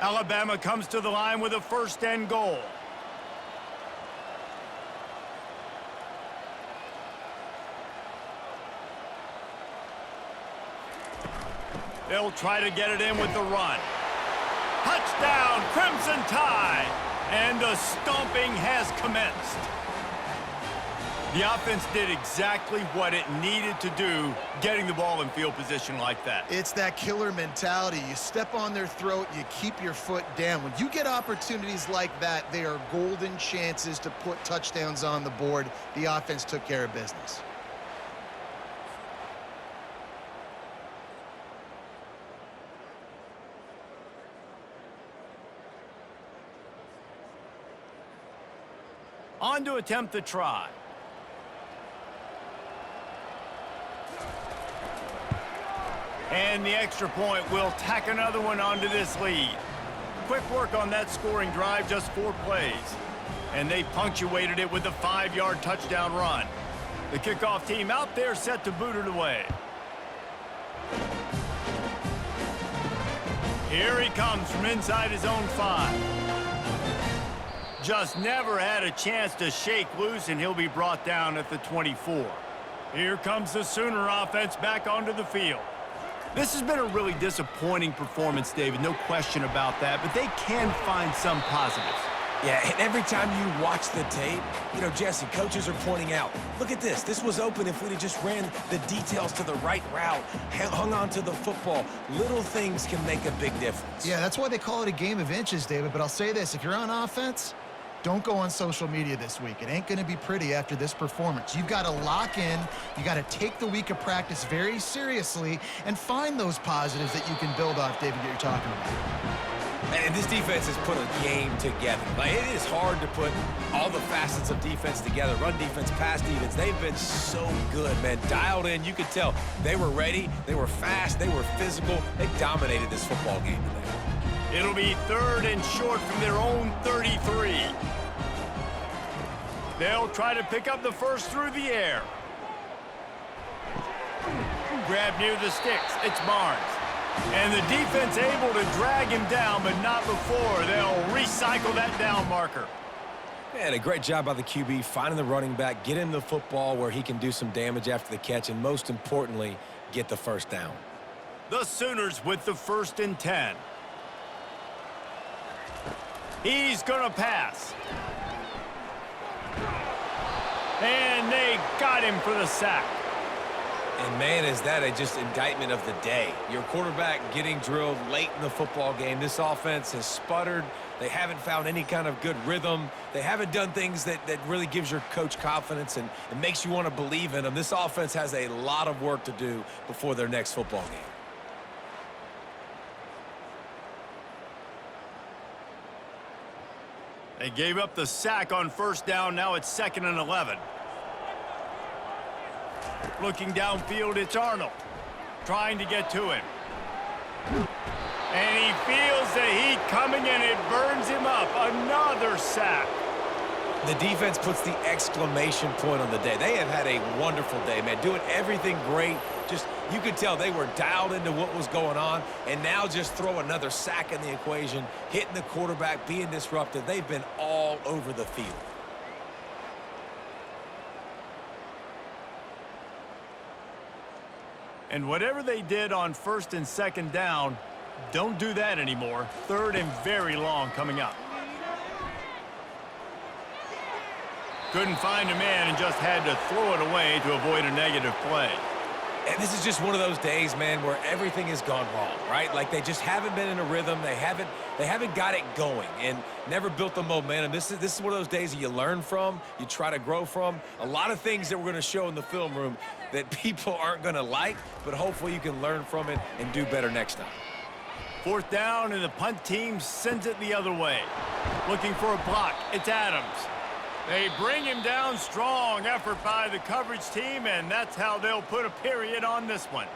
Alabama comes to the line with a 1st and goal. They'll try to get it in with the run. Touchdown, Crimson Tide! And the stomping has commenced. The offense did exactly what it needed to do, getting the ball in field position like that. It's that killer mentality. You step on their throat, you keep your foot down. When you get opportunities like that, they are golden chances to put touchdowns on the board. The offense took care of business. On to attempt the try. And the extra point will tack another one onto this lead. Quick work on that scoring drive, just 4 plays. And they punctuated it with a 5-yard touchdown run. The kickoff team out there set to boot it away. Here he comes from inside his own 5. Just never had a chance to shake loose, and he'll be brought down at the 24. Here comes the Sooner offense back onto the field. This has been a really disappointing performance, David, no question about that, but they can find some positives. Yeah, and every time you watch the tape, you know, Jesse, coaches are pointing out, look at this. This was open if we'd have just ran the details to the right route, hung on to the football. Little things can make a big difference. Yeah, that's why they call it a game of inches, David, but I'll say this. If you're on offense, don't go on social media this week. It ain't going to be pretty after this performance. You've got to lock in. You got to take the week of practice very seriously and find those positives that you can build off, David, that you're talking about. And this defense has put a game together. Like, it is hard to put all the facets of defense together. Run defense, pass defense. They've been so good, man. Dialed in. You could tell they were ready. They were fast. They were physical. They dominated this football game today. It'll be 3rd and short from their own 33. They'll try to pick up the first through the air. Grab near the sticks. It's Barnes. And the defense able to drag him down, but not before. They'll recycle that down marker. Man, a great job by the QB finding the running back, get him the football where he can do some damage after the catch, and most importantly, get the first down. The Sooners with the 1st and 10. He's going to pass. And they got him for the sack. And, man, is that a just indictment of the day. Your quarterback getting drilled late in the football game. This offense has sputtered. They haven't found any kind of good rhythm. They haven't done things that really gives your coach confidence and makes you want to believe in them. This offense has a lot of work to do before their next football game. They gave up the sack on 1st down. Now it's 2nd and 11. Looking downfield, it's Arnold. Trying to get to him. And he feels the heat coming, and it burns him up. Another sack. The defense puts the exclamation point on the day. They have had a wonderful day, man. Doing everything great. Just, you could tell they were dialed into what was going on, and now just throw another sack in the equation, hitting the quarterback, being disruptive. They've been all over the field. And whatever they did on 1st and 2nd down, don't do that anymore. 3rd and very long coming up. Couldn't find a man and just had to throw it away to avoid a negative play. And this is just one of those days, man, where everything has gone wrong, right? Like they just haven't been in a rhythm. They haven't got it going and never built the momentum. This is one of those days that you learn from, you try to grow from. A lot of things that we're going to show in the film room that people aren't going to like, but hopefully you can learn from it and do better next time. 4th down, and the punt team sends it the other way. Looking for a block. It's Adams. They bring him down. Strong effort by the coverage team, and that's how they'll put a period on this one.